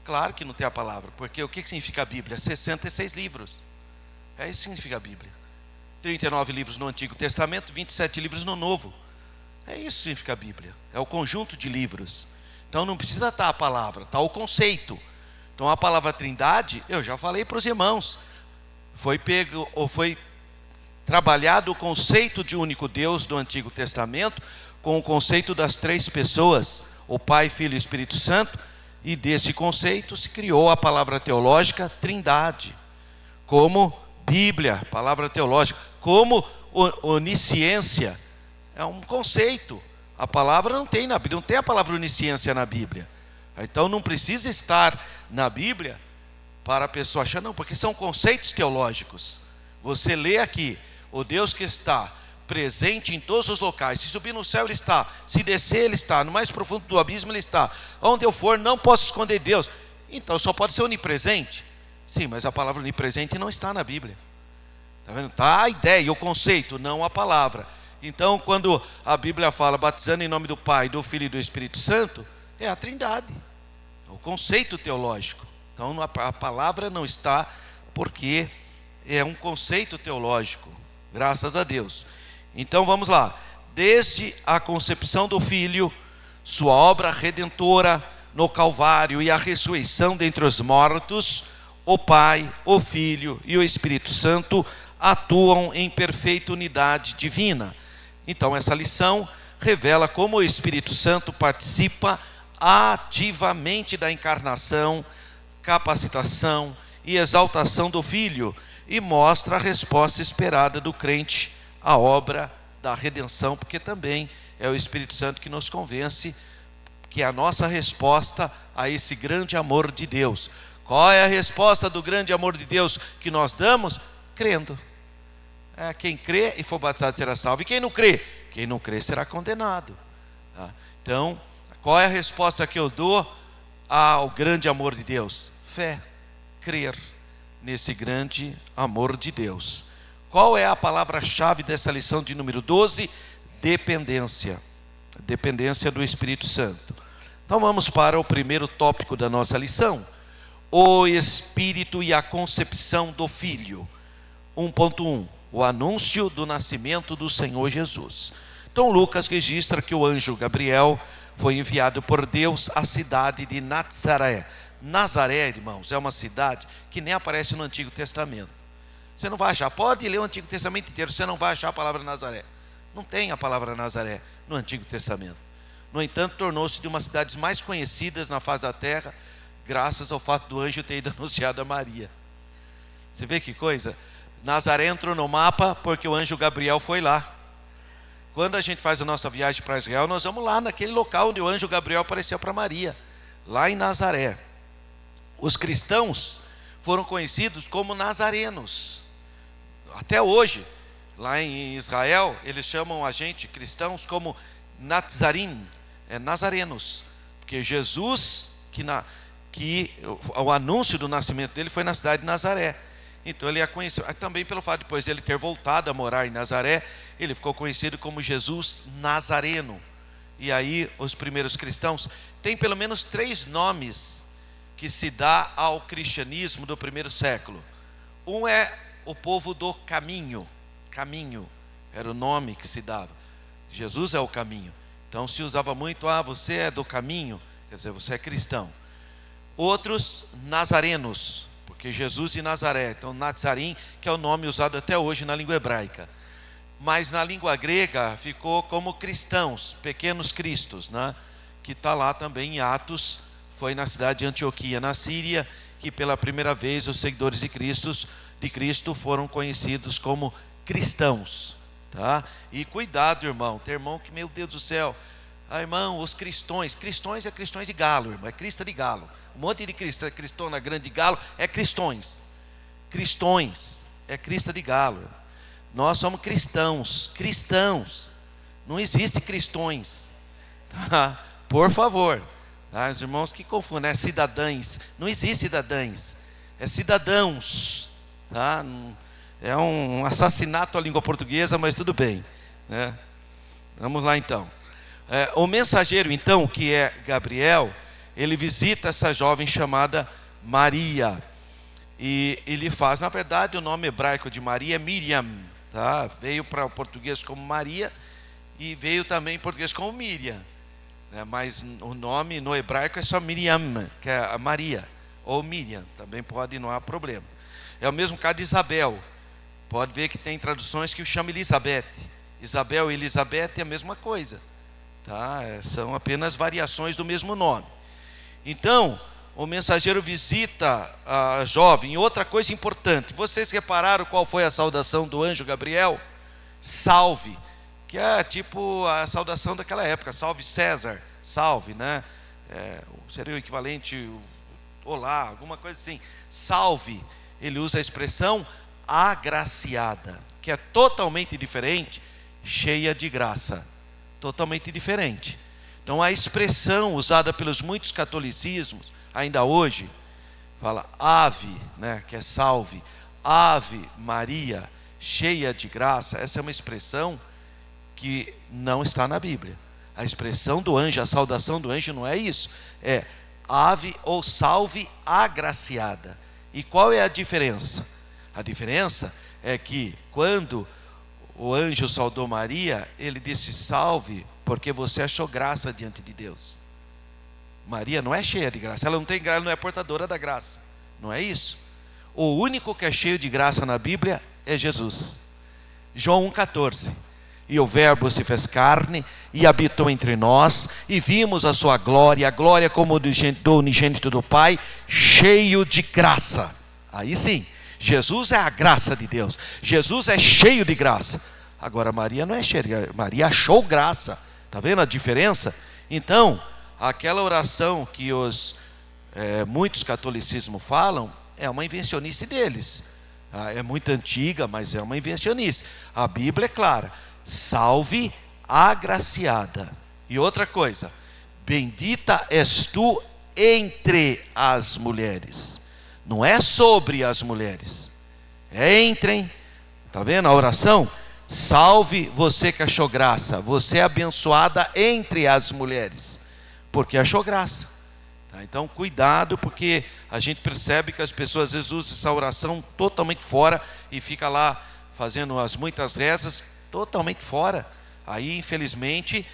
Claro que não tem a palavra. Porque o que significa a Bíblia? 66 livros. É isso que significa a Bíblia. 39 livros no Antigo Testamento, 27 livros no Novo. É isso que significa a Bíblia. É o conjunto de livros. Então não precisa estar a palavra, está o conceito. Então a palavra Trindade, eu já falei para os irmãos, foi trabalhado o conceito de único Deus do Antigo Testamento com o conceito das 3 pessoas, o Pai, Filho e Espírito Santo, e desse conceito se criou a palavra teológica Trindade, como Bíblia, palavra teológica, como onisciência, é um conceito. A palavra não tem na Bíblia, não tem a palavra onisciência na Bíblia. Então não precisa estar na Bíblia para a pessoa achar, não, porque são conceitos teológicos. Você lê aqui, o Deus que está presente em todos os locais, se subir no céu ele está, se descer ele está, no mais profundo do abismo ele está, onde eu for não posso esconder Deus. Então só pode ser onipresente. Sim, mas a palavra onipresente não está na Bíblia. Está vendo? Está a ideia, o conceito, não a palavra. Então quando a Bíblia fala batizando em nome do Pai, do Filho e do Espírito Santo, é a Trindade, é o conceito teológico. Então a palavra não está porque é um conceito teológico, graças a Deus. Então vamos lá. Desde a concepção do Filho, sua obra redentora no Calvário e a ressurreição dentre os mortos, o Pai, o Filho e o Espírito Santo atuam em perfeita unidade divina. Então essa lição revela como o Espírito Santo participa ativamente da encarnação, capacitação e exaltação do Filho e mostra a resposta esperada do crente à obra da redenção, porque também é o Espírito Santo que nos convence que é a nossa resposta a esse grande amor de Deus. Qual é a resposta do grande amor de Deus que nós damos? Crendo. Quem crê e for batizado será salvo. E quem não crê? Quem não crê será condenado. Então, qual é a resposta que eu dou ao grande amor de Deus? Fé, crer nesse grande amor de Deus. Qual é a palavra-chave dessa lição de número 12? Dependência. Dependência do Espírito Santo. Então vamos para o primeiro tópico da nossa lição. O Espírito e a concepção do Filho. 1.1. O anúncio do nascimento do Senhor Jesus. Então Lucas registra que o anjo Gabriel foi enviado por Deus à cidade de Nazaré. Nazaré, irmãos, é uma cidade que nem aparece no Antigo Testamento. Você não vai achar, pode ler o Antigo Testamento inteiro, você não vai achar a palavra Nazaré. Não tem a palavra Nazaré no Antigo Testamento. No entanto, tornou-se de uma das cidades mais conhecidas na face da terra, graças ao fato do anjo ter ido anunciado a Maria. Você vê que coisa? Nazaré entrou no mapa porque o anjo Gabriel foi lá. Quando a gente faz a nossa viagem para Israel, nós vamos lá naquele local onde o anjo Gabriel apareceu para Maria, lá em Nazaré. Os cristãos foram conhecidos como nazarenos. Até hoje, lá em Israel, eles chamam a gente, cristãos, como Nazarim, nazarenos. Porque Jesus, o anúncio do nascimento dele foi na cidade de Nazaré. Então ele é conhecido, também pelo fato de depois ele ter voltado a morar em Nazaré, ele ficou conhecido como Jesus Nazareno. e aí os primeiros cristãos, tem pelo menos 3 nomes que se dá ao cristianismo do primeiro século. Um é o povo do caminho, caminho, era o nome que se dava. Jesus é o caminho. Então se usava muito, você é do caminho, quer dizer, você é cristão. Outros, nazarenos, porque Jesus de Nazaré, então Nazarim, que é o nome usado até hoje na língua hebraica. Mas na língua grega ficou como cristãos, pequenos cristos, né? Que está lá também em Atos, foi na cidade de Antioquia, na Síria, que pela primeira vez os seguidores de Cristo foram conhecidos como cristãos, tá? E cuidado, irmão, tem irmão que, meu Deus do céu, irmão, os cristões é cristões de galo, irmão, é crista de galo, um monte de cristão grande de galo, é cristões, é crista de galo. Nós somos cristãos, não existe cristões, tá? Por favor, tá? Os irmãos que confundem, cidadãs, não existe cidadãs, é cidadãos, tá? É um assassinato à língua portuguesa, mas tudo bem, né? Vamos lá então. O mensageiro então, que é Gabriel, ele visita essa jovem chamada Maria, e ele faz, na verdade o nome hebraico de Maria é Miriam, tá? Veio para o português como Maria e veio também em português como Miriam, né? Mas o nome no hebraico é só Miriam, que é a Maria, ou Miriam, também pode, não há problema. É o mesmo caso de Isabel, pode ver que tem traduções que chamam Elizabeth. Isabel e Elizabeth é a mesma coisa, tá? São apenas variações do mesmo nome. Então o mensageiro visita a jovem. E outra coisa importante, vocês repararam qual foi a saudação do anjo Gabriel? Salve, que é tipo a saudação daquela época, salve César, salve, né? Seria o equivalente, olá, alguma coisa assim. Salve, ele usa a expressão agraciada, que é totalmente diferente, cheia de graça, totalmente diferente. Então a expressão usada pelos muitos catolicismos ainda hoje, fala ave, né, que é salve, ave Maria, cheia de graça. Essa é uma expressão que não está na Bíblia. A expressão do anjo, a saudação do anjo não é isso, é ave ou salve agraciada. E qual é a diferença? A diferença é que quando o anjo saudou Maria, ele disse salve, porque você achou graça diante de Deus. Maria não é cheia de graça, ela não tem graça, não é portadora da graça, não é isso. O único que é cheio de graça na Bíblia é Jesus. João 1,14. E o verbo se fez carne e habitou entre nós, e vimos a sua glória, a glória como do unigênito do Pai, cheio de graça. Aí sim, Jesus é a graça de Deus, Jesus é cheio de graça. Agora Maria não é cheia, Maria achou graça. Está vendo a diferença? Então aquela oração que muitos catolicismos falam é uma invencionice deles. É muito antiga, mas é uma invencionice. A Bíblia é clara: salve agraciada. E outra coisa, bendita és tu entre as mulheres. Não é sobre as mulheres, é entre. Está vendo a oração? Salve você que achou graça, você é abençoada entre as mulheres, porque achou graça, tá? Então cuidado, porque a gente percebe que as pessoas às vezes usam essa oração totalmente fora e fica lá fazendo muitas rezas totalmente fora. Aí infelizmente,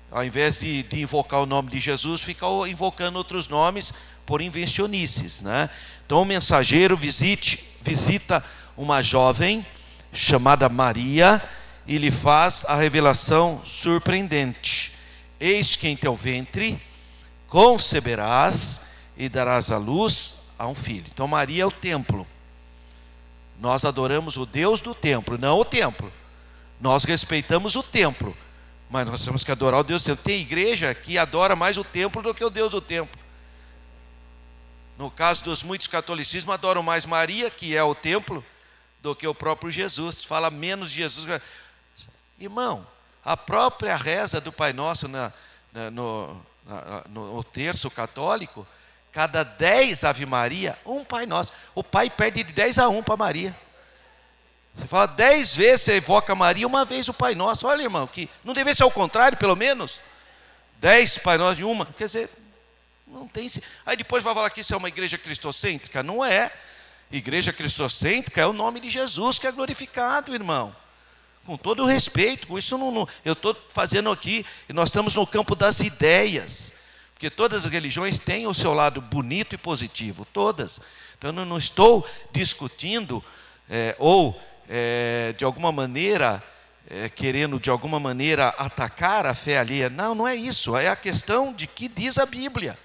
ao invés de invocar o nome de Jesus, fica invocando outros nomes por invencionices, né? Então o mensageiro visita uma jovem chamada Maria e lhe faz a revelação surpreendente: eis que em teu ventre conceberás e darás à luz a um filho. Então Maria é o templo. Nós adoramos o Deus do templo, não o templo. Nós respeitamos o templo, mas nós temos que adorar o Deus do templo. Tem igreja que adora mais o templo do que o Deus do templo. No caso dos muitos catolicismos, adoram mais Maria, que é o templo, do que o próprio Jesus. Fala menos de Jesus. Irmão, a própria reza do Pai Nosso no terço católico, cada 10 Ave Maria, um Pai Nosso. O Pai pede de 10-1 para Maria. Você fala 10 vezes, você evoca Maria, uma vez o Pai Nosso. Olha, irmão, que não deveria ser ao contrário, pelo menos. 10 Pai Nosso em uma. Quer dizer, não tem... Aí depois vai falar que isso é uma igreja cristocêntrica. Não é. Igreja cristocêntrica é o nome de Jesus que é glorificado, irmão. Com todo o respeito, com isso eu estou fazendo aqui, e nós estamos no campo das ideias. Porque todas as religiões têm o seu lado bonito e positivo, todas. Então eu não estou discutindo de alguma maneira, querendo de alguma maneira atacar a fé alheia. Não, não é isso. É a questão de que diz a Bíblia.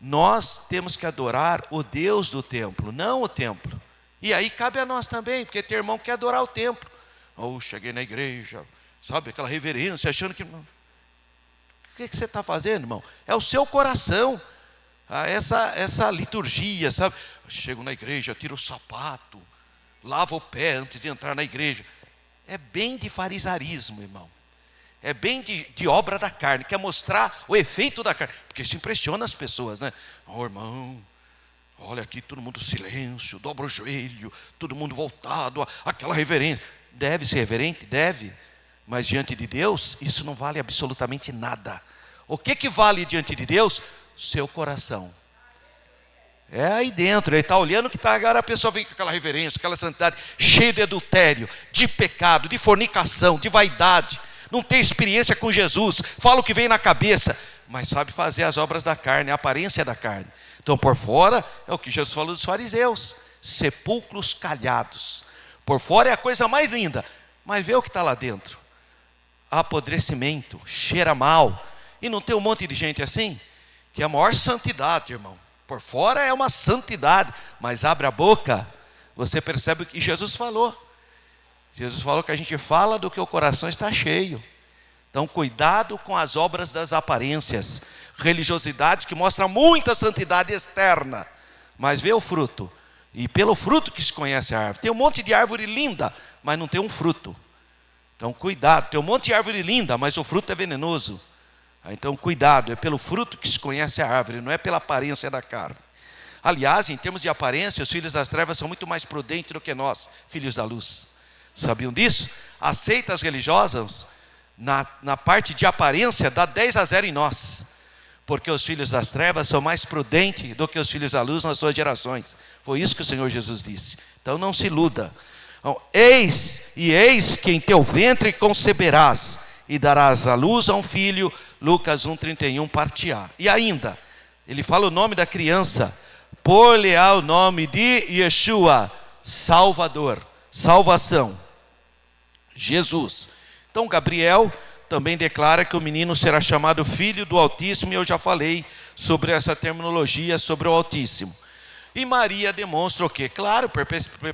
Nós temos que adorar o Deus do templo, não o templo. E aí cabe a nós também, porque tem irmão que quer adorar o templo. Cheguei na igreja, sabe, aquela reverência, achando que... O que você está fazendo, irmão? É o seu coração. Essa liturgia, sabe? Chego na igreja, tiro o sapato, lavo o pé antes de entrar na igreja. É bem de farisarismo, irmão. É bem de obra da carne, quer mostrar o efeito da carne. Porque isso impressiona as pessoas, né? Irmão, olha aqui, todo mundo silêncio, dobra o joelho, todo mundo voltado, aquela reverência. Deve ser reverente? Deve. Mas diante de Deus, isso não vale absolutamente nada. O que vale diante de Deus? Seu coração. É aí dentro, ele está olhando que agora a pessoa vem com aquela reverência, aquela santidade, cheia de adultério, de pecado, de fornicação, de vaidade. Não tem experiência com Jesus, fala o que vem na cabeça, mas sabe fazer as obras da carne, a aparência da carne. Então por fora é o que Jesus falou dos fariseus, sepulcros calhados. Por fora é a coisa mais linda, mas vê o que está lá dentro. Apodrecimento, cheira mal. E não tem um monte de gente assim? Que é a maior santidade, irmão. Por fora é uma santidade, mas abre a boca, você percebe o que Jesus falou. Jesus falou que a gente fala do que o coração está cheio. Então cuidado com as obras das aparências. Religiosidade que mostra muita santidade externa, mas vê o fruto. E pelo fruto que se conhece a árvore. Tem um monte de árvore linda, mas não tem um fruto. Então cuidado, tem um monte de árvore linda, mas o fruto é venenoso. Então cuidado, é pelo fruto que se conhece a árvore, não é pela aparência da carne. Aliás, em termos de aparência, os filhos das trevas são muito mais prudentes do que nós, filhos da luz. Sabiam disso? As seitas religiosas, na parte de aparência, dá 10-0 em nós. Porque os filhos das trevas são mais prudentes do que os filhos da luz nas suas gerações. Foi isso que o Senhor Jesus disse. Então não se iluda. Então, eis que em teu ventre conceberás e darás à luz a um filho. Lucas 1,31, parte A. E ainda, ele fala o nome da criança. Pôr-lhe-á o nome de Yeshua, Salvador, salvação, Jesus. Então Gabriel também declara que o menino será chamado Filho do Altíssimo, e eu já falei sobre essa terminologia, sobre o Altíssimo. E Maria demonstra o quê? Claro,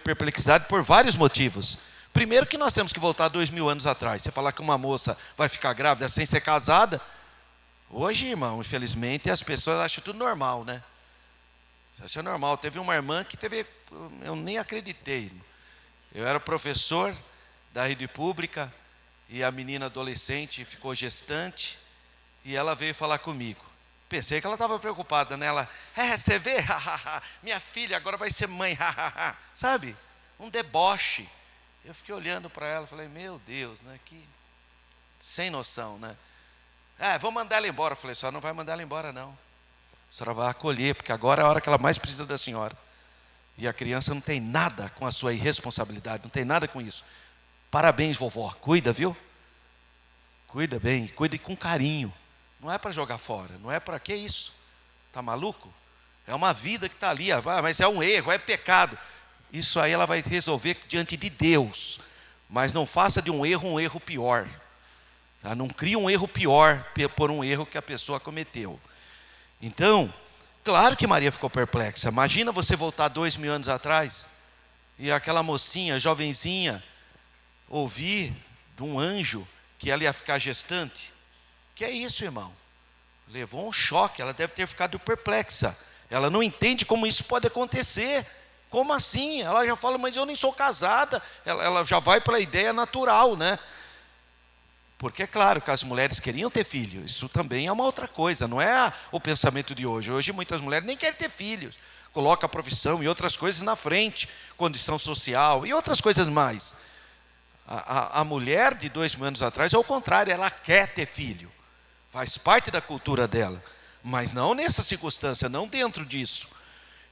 perplexidade por vários motivos. Primeiro que nós temos que voltar 2000 anos atrás. Você falar que uma moça vai ficar grávida sem ser casada, hoje, irmão, infelizmente, as pessoas acham tudo normal, né? Você acha normal. Teve uma irmã que teve, eu nem acreditei. Eu era professor da rede pública, e a menina adolescente ficou gestante, e ela veio falar comigo. Pensei que ela estava preocupada, né? Ela, você vê? Minha filha agora vai ser mãe, sabe? Um deboche. Eu fiquei olhando para ela, falei, meu Deus, né? Que sem noção, né? Vou mandar ela embora. Eu falei, a senhora não vai mandar ela embora, não. A senhora vai acolher, porque agora é a hora que ela mais precisa da senhora. E a criança não tem nada com a sua irresponsabilidade, não tem nada com isso. Parabéns, vovó, cuida, viu? Cuida bem, cuida com carinho. Não é para jogar fora, não é para... Que isso? Está maluco? É uma vida que está ali, mas é um erro, é pecado. Isso aí ela vai resolver diante de Deus. Mas não faça de um erro pior. Tá? Não crie um erro pior por um erro que a pessoa cometeu. Então, claro que Maria ficou perplexa. Imagina você voltar 2000 anos atrás e aquela mocinha, jovenzinha, ouvir de um anjo que ela ia ficar gestante. Que é isso, irmão? Levou um choque, ela deve ter ficado perplexa. Ela não entende como isso pode acontecer. Como assim? Ela já fala, mas eu nem sou casada. Ela já vai pela ideia natural, né? Porque é claro que as mulheres queriam ter filhos. Isso também é uma outra coisa, não é o pensamento de hoje. Hoje muitas mulheres nem querem ter filhos. Coloca a profissão e outras coisas na frente, condição social e outras coisas mais. A mulher de 2000 anos atrás é o contrário, ela quer ter filho. faz parte da cultura dela, mas não nessa circunstância, não dentro disso.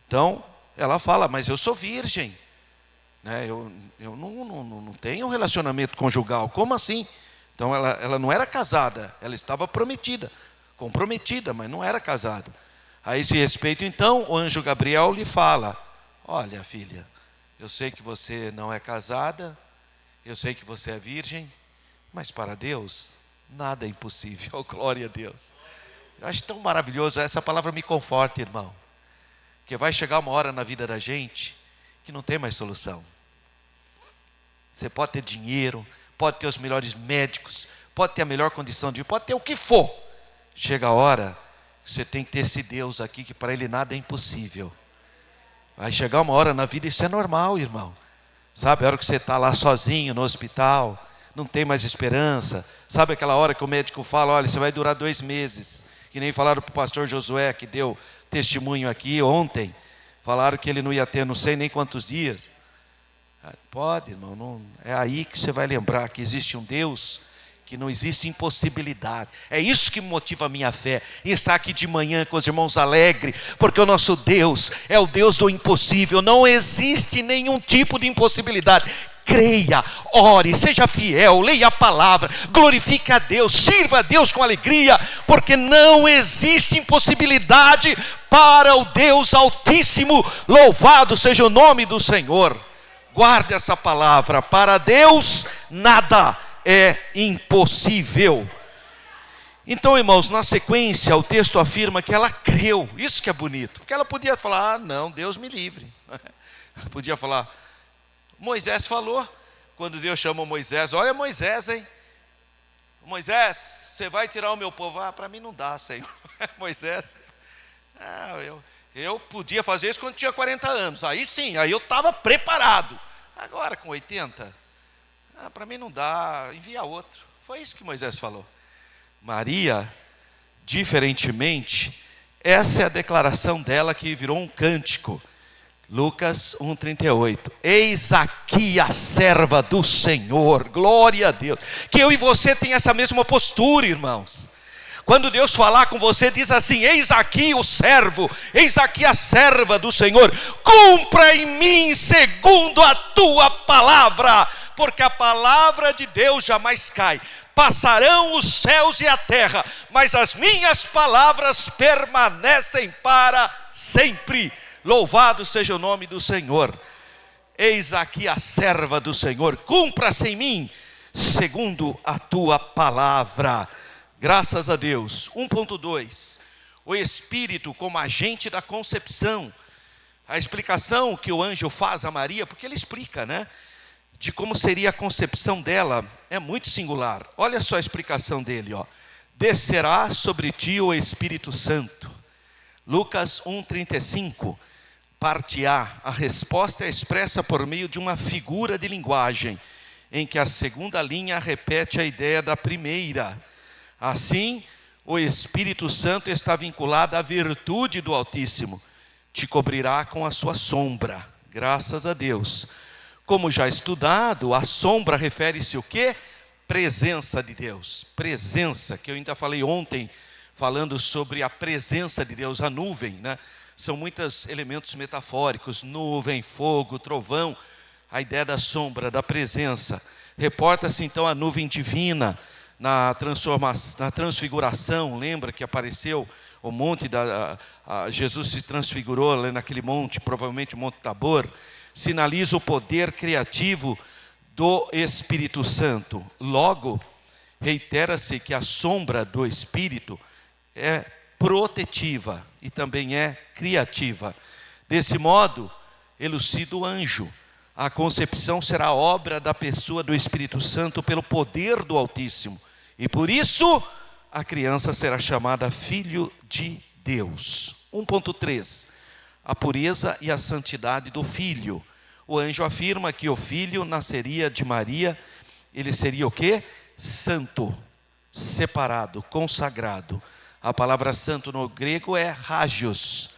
Então, ela fala, mas eu sou virgem, né? Eu não tenho um relacionamento conjugal, como assim? Então, ela não era casada, ela estava comprometida, mas não era casada. A esse respeito, então, o anjo Gabriel lhe fala, olha, filha, eu sei que você não é casada, eu sei que você é virgem, mas para Deus, nada é impossível. Glória a Deus. Eu acho tão maravilhoso, essa palavra me conforta, irmão. Que vai chegar uma hora na vida da gente que não tem mais solução. Você pode ter dinheiro, pode ter os melhores médicos, pode ter a melhor condição de vida, pode ter o que for. Chega a hora que você tem que ter esse Deus aqui, que para Ele nada é impossível. Vai chegar uma hora na vida, isso é normal, irmão. Sabe, a hora que você está lá sozinho no hospital, não tem mais esperança. Sabe aquela hora que o médico fala, olha, você vai durar 2 meses. Que nem falaram para o pastor Josué, que deu testemunho aqui ontem. Falaram que ele não ia ter não sei nem quantos dias. Pode, irmão, não, é aí que você vai lembrar que existe um Deus, que não existe impossibilidade. É isso que motiva a minha fé, em estar aqui de manhã com os irmãos alegres, porque o nosso Deus é o Deus do impossível, não existe nenhum tipo de impossibilidade. Creia, ore, seja fiel, leia a palavra, glorifique a Deus, sirva a Deus com alegria, porque não existe impossibilidade para o Deus Altíssimo. Louvado seja o nome do Senhor. Guarde essa palavra, para Deus nada é impossível. Então, irmãos, na sequência o texto afirma que ela creu. Isso que é bonito, porque ela podia falar, não, Deus me livre. Podia falar, Moisés falou, quando Deus chamou Moisés, olha Moisés, hein? Moisés, você vai tirar o meu povo? Para mim não dá, Senhor. Moisés, eu podia fazer isso quando tinha 40 anos, aí sim, aí eu estava preparado. Agora com 80, para mim não dá, envia outro. Foi isso que Moisés falou. Maria, diferentemente, essa é a declaração dela que virou um cântico. Lucas 1,38. Eis aqui a serva do Senhor, glória a Deus. Que eu e você tenham essa mesma postura, irmãos. Quando Deus falar com você, diz assim, eis aqui o servo, eis aqui a serva do Senhor. Cumpra em mim segundo a tua palavra, porque a palavra de Deus jamais cai. Passarão os céus e a terra, mas as minhas palavras permanecem para sempre. Louvado seja o nome do Senhor. Eis aqui a serva do Senhor, cumpra-se em mim, segundo a tua palavra. Graças a Deus. 1.2, o Espírito como agente da concepção. A explicação que o anjo faz a Maria, porque ele explica, né? De como seria a concepção dela, é muito singular. Olha só a explicação dele, ó. Descerá sobre ti o Espírito Santo. Lucas 1,35. Parte A resposta é expressa por meio de uma figura de linguagem, em que a segunda linha repete a ideia da primeira. Assim, o Espírito Santo está vinculado à virtude do Altíssimo, te cobrirá com a sua sombra, graças a Deus. Como já estudado, a sombra refere-se o quê? Presença de Deus, presença, que eu ainda falei ontem, falando sobre a presença de Deus, a nuvem, né? São muitos elementos metafóricos, nuvem, fogo, trovão, a ideia da sombra, da presença. Reporta-se então a nuvem divina na transfiguração, lembra que apareceu o monte, Jesus se transfigurou ali naquele monte, provavelmente o Monte Tabor, sinaliza o poder criativo do Espírito Santo. Logo, reitera-se que a sombra do Espírito é protetiva e também é criativa. Desse modo, elucida o anjo. A concepção será obra da pessoa do Espírito Santo pelo poder do Altíssimo. E por isso, a criança será chamada filho de Deus. 1.3. A pureza e a santidade do filho. O anjo afirma que o filho nasceria de Maria. Ele seria o quê? Santo, separado, consagrado. A palavra santo no grego é hagios,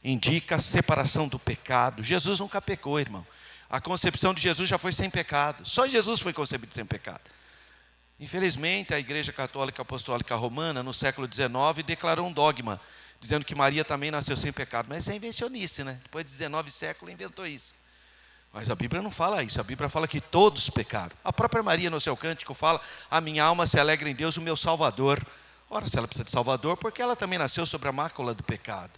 indica a separação do pecado. Jesus nunca pecou, irmão. A concepção de Jesus já foi sem pecado. Só Jesus foi concebido sem pecado. Infelizmente, a Igreja Católica Apostólica Romana, no século XIX, declarou um dogma, dizendo que Maria também nasceu sem pecado. Mas isso é invencionice, né? Depois de 19 séculos, inventou isso. Mas a Bíblia não fala isso, a Bíblia fala que todos pecaram. A própria Maria, no seu cântico, fala: a minha alma se alegra em Deus, o meu Salvador. Ora, se ela precisa de Salvador, porque ela também nasceu sobre a mácula do pecado.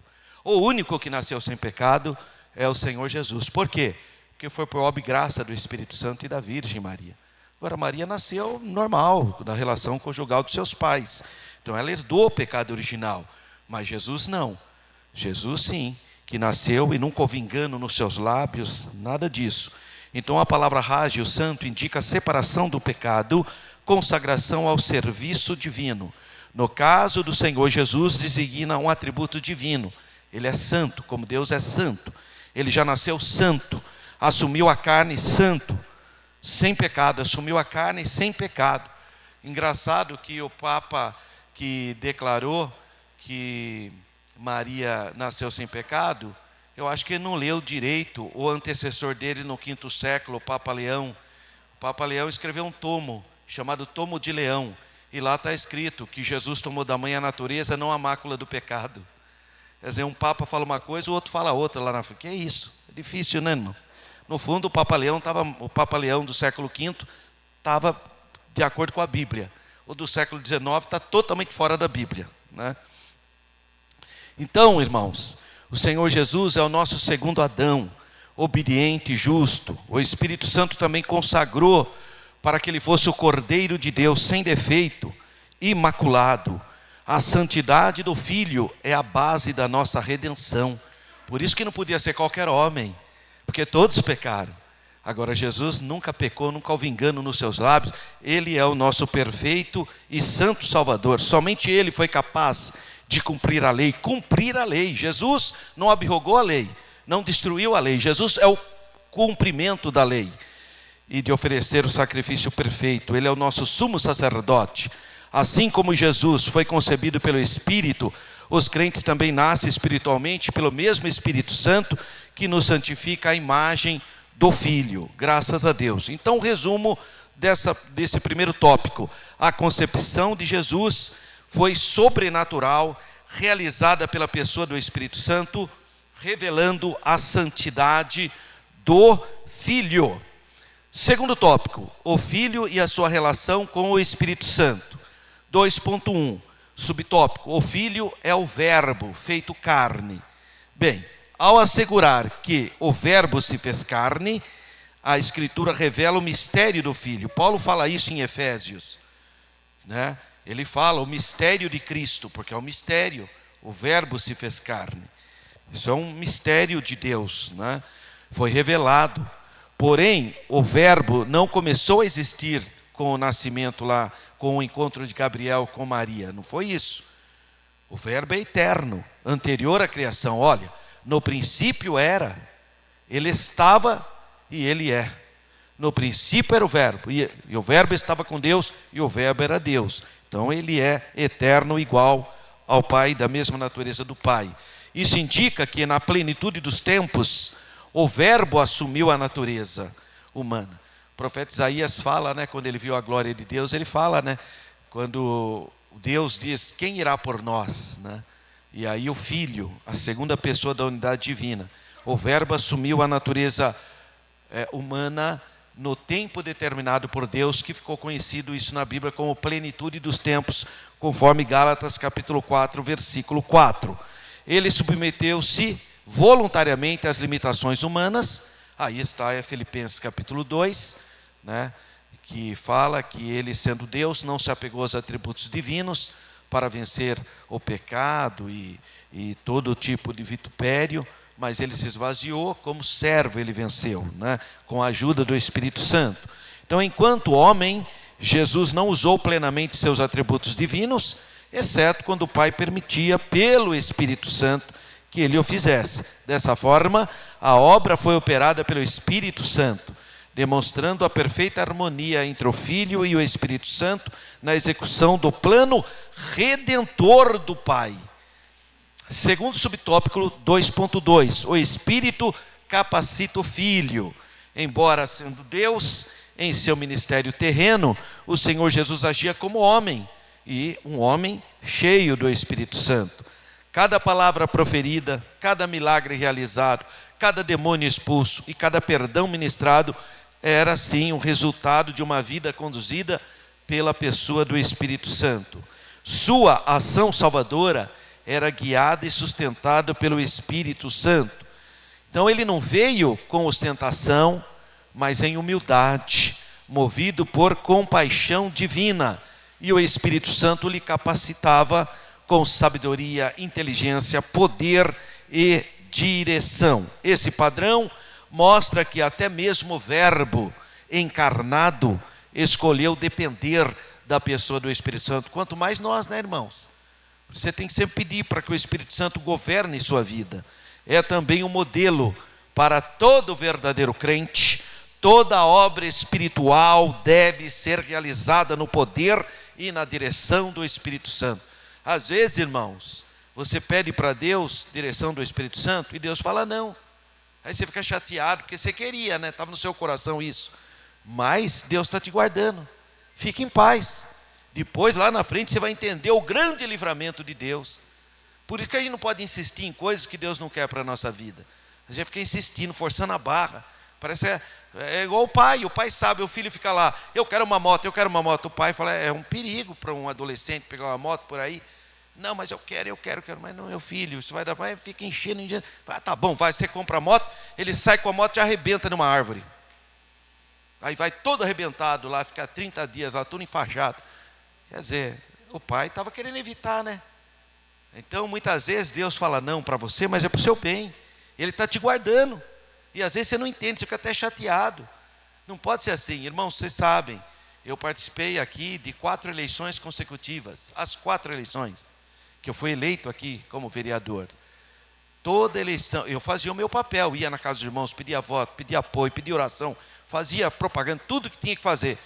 O único que nasceu sem pecado é o Senhor Jesus. Por quê? Porque foi por obra e graça do Espírito Santo e da Virgem Maria. Agora, Maria nasceu normal, na relação conjugal dos seus pais. Então, ela herdou o pecado original. Mas Jesus não. Jesus sim, que nasceu e nunca houve engano nos seus lábios, nada disso. Então a palavra rágio, santo, indica a separação do pecado, consagração ao serviço divino. No caso do Senhor Jesus, designa um atributo divino. Ele é santo, como Deus é santo. Ele já nasceu santo, assumiu a carne santo, sem pecado, assumiu a carne sem pecado. Engraçado que o Papa que declarou que Maria nasceu sem pecado, eu acho que ele não leu direito o antecessor dele no 5º século, o Papa Leão. O Papa Leão escreveu um tomo, chamado Tomo de Leão, e lá está escrito que Jesus tomou da mãe a natureza, não a mácula do pecado. Quer dizer, um Papa fala uma coisa, o outro fala outra lá na frente. Que é isso? É difícil, né, irmão? No fundo, o Papa Leão do século V estava de acordo com a Bíblia. O do século XIX está totalmente fora da Bíblia, né? Então, irmãos, o Senhor Jesus é o nosso segundo Adão, obediente e justo. O Espírito Santo também consagrou para que ele fosse o Cordeiro de Deus, sem defeito, imaculado. A santidade do Filho é a base da nossa redenção. Por isso que não podia ser qualquer homem, porque todos pecaram. Agora, Jesus nunca pecou, nunca houve engano nos seus lábios. Ele é o nosso perfeito e santo Salvador. Somente Ele foi capaz de cumprir a lei. Cumprir a lei. Jesus não abrogou a lei, não destruiu a lei. Jesus é o cumprimento da lei e de oferecer o sacrifício perfeito. Ele é o nosso sumo sacerdote. Assim como Jesus foi concebido pelo Espírito, os crentes também nascem espiritualmente pelo mesmo Espírito Santo, que nos santifica a imagem do Filho. Graças a Deus. Então, resumo desse primeiro tópico: a concepção de Jesus foi sobrenatural, realizada pela pessoa do Espírito Santo, revelando a santidade do Filho. Segundo tópico: o Filho e a sua relação com o Espírito Santo. 2.1, subtópico: o Filho é o Verbo feito carne. Bem, ao assegurar que o Verbo se fez carne, a Escritura revela o mistério do Filho. Paulo fala isso em Efésios, né? Ele fala o mistério de Cristo, porque é um mistério, o Verbo se fez carne. Isso é um mistério de Deus, né? Foi revelado. Porém, o Verbo não começou a existir com o nascimento lá, com o encontro de Gabriel com Maria. Não foi isso. O Verbo é eterno, anterior à criação. Olha, no princípio era, ele estava e ele é. No princípio era o Verbo, e o Verbo estava com Deus, e o Verbo era Deus. Então ele é eterno, igual ao Pai, da mesma natureza do Pai. Isso indica que na plenitude dos tempos, o Verbo assumiu a natureza humana. O profeta Isaías fala, né, quando ele viu a glória de Deus, ele fala, né, quando Deus diz: quem irá por nós, né? E aí o Filho, a segunda pessoa da unidade divina, o Verbo assumiu a natureza humana no tempo determinado por Deus, que ficou conhecido isso na Bíblia como plenitude dos tempos, conforme Gálatas capítulo 4, versículo 4. Ele submeteu-se voluntariamente às limitações humanas. Aí está Filipenses capítulo 2, né, que fala que ele, sendo Deus, não se apegou aos atributos divinos para vencer o pecado e todo tipo de vitupério, mas ele se esvaziou, como servo ele venceu, né, com a ajuda do Espírito Santo. Então, enquanto homem, Jesus não usou plenamente seus atributos divinos, exceto quando o Pai permitia, pelo Espírito Santo, que ele o fizesse. Dessa forma, a obra foi operada pelo Espírito Santo, demonstrando a perfeita harmonia entre o Filho e o Espírito Santo na execução do plano redentor do Pai. Segundo subtópico 2.2, o Espírito capacita o Filho. Embora sendo Deus, em seu ministério terreno, o Senhor Jesus agia como homem, e um homem cheio do Espírito Santo. Cada palavra proferida, cada milagre realizado, cada demônio expulso e cada perdão ministrado era sim o resultado de uma vida conduzida pela pessoa do Espírito Santo. Sua ação salvadora era guiada e sustentada pelo Espírito Santo. Então ele não veio com ostentação, mas em humildade, movido por compaixão divina. E o Espírito Santo lhe capacitava com sabedoria, inteligência, poder e direção. Esse padrão mostra que até mesmo o Verbo encarnado escolheu depender da pessoa do Espírito Santo. Quanto mais nós, né, irmãos? Você tem que sempre pedir para que o Espírito Santo governe sua vida. É também um modelo para todo verdadeiro crente. Toda obra espiritual deve ser realizada no poder e na direção do Espírito Santo. Às vezes, irmãos, você pede para Deus direção do Espírito Santo e Deus fala não. Aí você fica chateado, porque você queria, né? Estava no seu coração isso. Mas Deus está te guardando. Fique em paz. Depois, lá na frente, você vai entender o grande livramento de Deus. Por isso que a gente não pode insistir em coisas que Deus não quer para a nossa vida. A gente fica insistindo, forçando a barra. Parece é igual o pai sabe, o filho fica lá, eu quero uma moto. O pai fala, é um perigo para um adolescente pegar uma moto por aí. Não, mas eu quero, mas não, meu filho, isso vai dar, vai, fica enchendo. Ah, tá bom, vai, você compra a moto, ele sai com a moto e arrebenta numa árvore. Aí vai todo arrebentado lá, fica 30 dias lá, tudo enfaixado. Quer dizer, o pai estava querendo evitar, né? Então, muitas vezes, Deus fala não para você, mas é para o seu bem. Ele está te guardando. E às vezes você não entende, você fica até chateado. Não pode ser assim. Irmãos, vocês sabem, eu participei aqui de 4 eleições consecutivas. As 4 eleições que eu fui eleito aqui como vereador. Toda eleição, eu fazia o meu papel, ia na casa dos irmãos, pedia voto, pedia apoio, pedia oração, fazia propaganda, tudo que tinha que fazer.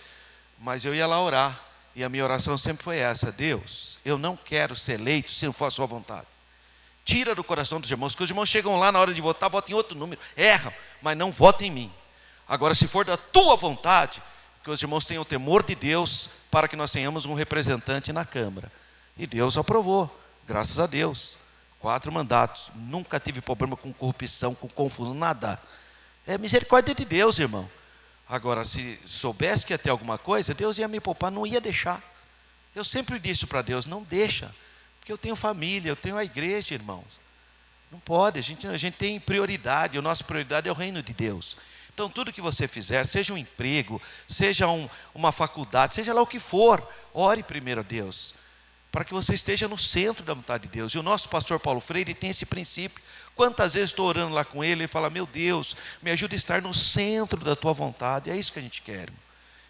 Mas eu ia lá orar, e a minha oração sempre foi essa: Deus, eu não quero ser eleito se não for a sua vontade. Tira do coração dos irmãos, que os irmãos chegam lá na hora de votar, votam em outro número, erram, mas não votam em mim. Agora, se for da tua vontade, que os irmãos tenham o temor de Deus, para que nós tenhamos um representante na Câmara. E Deus aprovou, graças a Deus. 4 mandatos, nunca tive problema com corrupção, com confusão, nada. É misericórdia de Deus, irmão. Agora, se soubesse que ia ter alguma coisa, Deus ia me poupar, não ia deixar. Eu sempre disse para Deus, não deixa, porque eu tenho família, eu tenho a igreja, irmãos. Não pode, a gente tem prioridade, a nossa prioridade é o reino de Deus. Então, tudo que você fizer, seja um emprego, seja uma faculdade, seja lá o que for, ore primeiro a Deus, para que você esteja no centro da vontade de Deus. E o nosso pastor Paulo Freire tem esse princípio. Quantas vezes estou orando lá com ele, ele fala, meu Deus, me ajuda a estar no centro da tua vontade. É isso que a gente quer, irmão.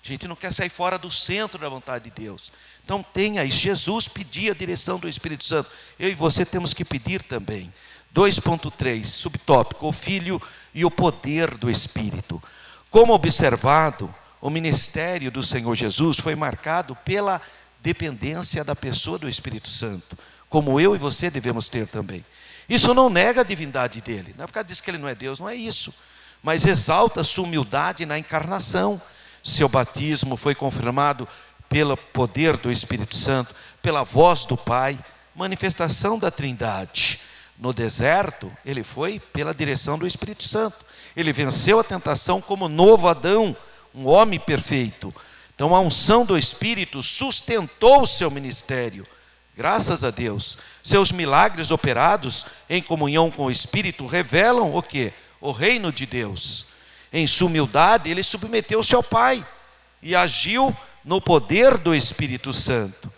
A gente não quer sair fora do centro da vontade de Deus. Então tenha isso. Jesus pedia a direção do Espírito Santo. Eu e você temos que pedir também. 2.3, subtópico, o Filho e o poder do Espírito. Como observado, o ministério do Senhor Jesus foi marcado pela dependência da pessoa do Espírito Santo, como eu e você devemos ter também. Isso não nega a divindade dele, não é porque diz que ele não é Deus, não é isso, mas exalta sua humildade na encarnação. Seu batismo foi confirmado pelo poder do Espírito Santo, pela voz do Pai, manifestação da Trindade. No deserto, ele foi pela direção do Espírito Santo. Ele venceu a tentação como novo Adão, um homem perfeito. Então a unção do Espírito sustentou o seu ministério. Graças a Deus. Seus milagres operados em comunhão com o Espírito revelam o quê? O reino de Deus. Em sua humildade, ele submeteu-se ao Pai e agiu no poder do Espírito Santo.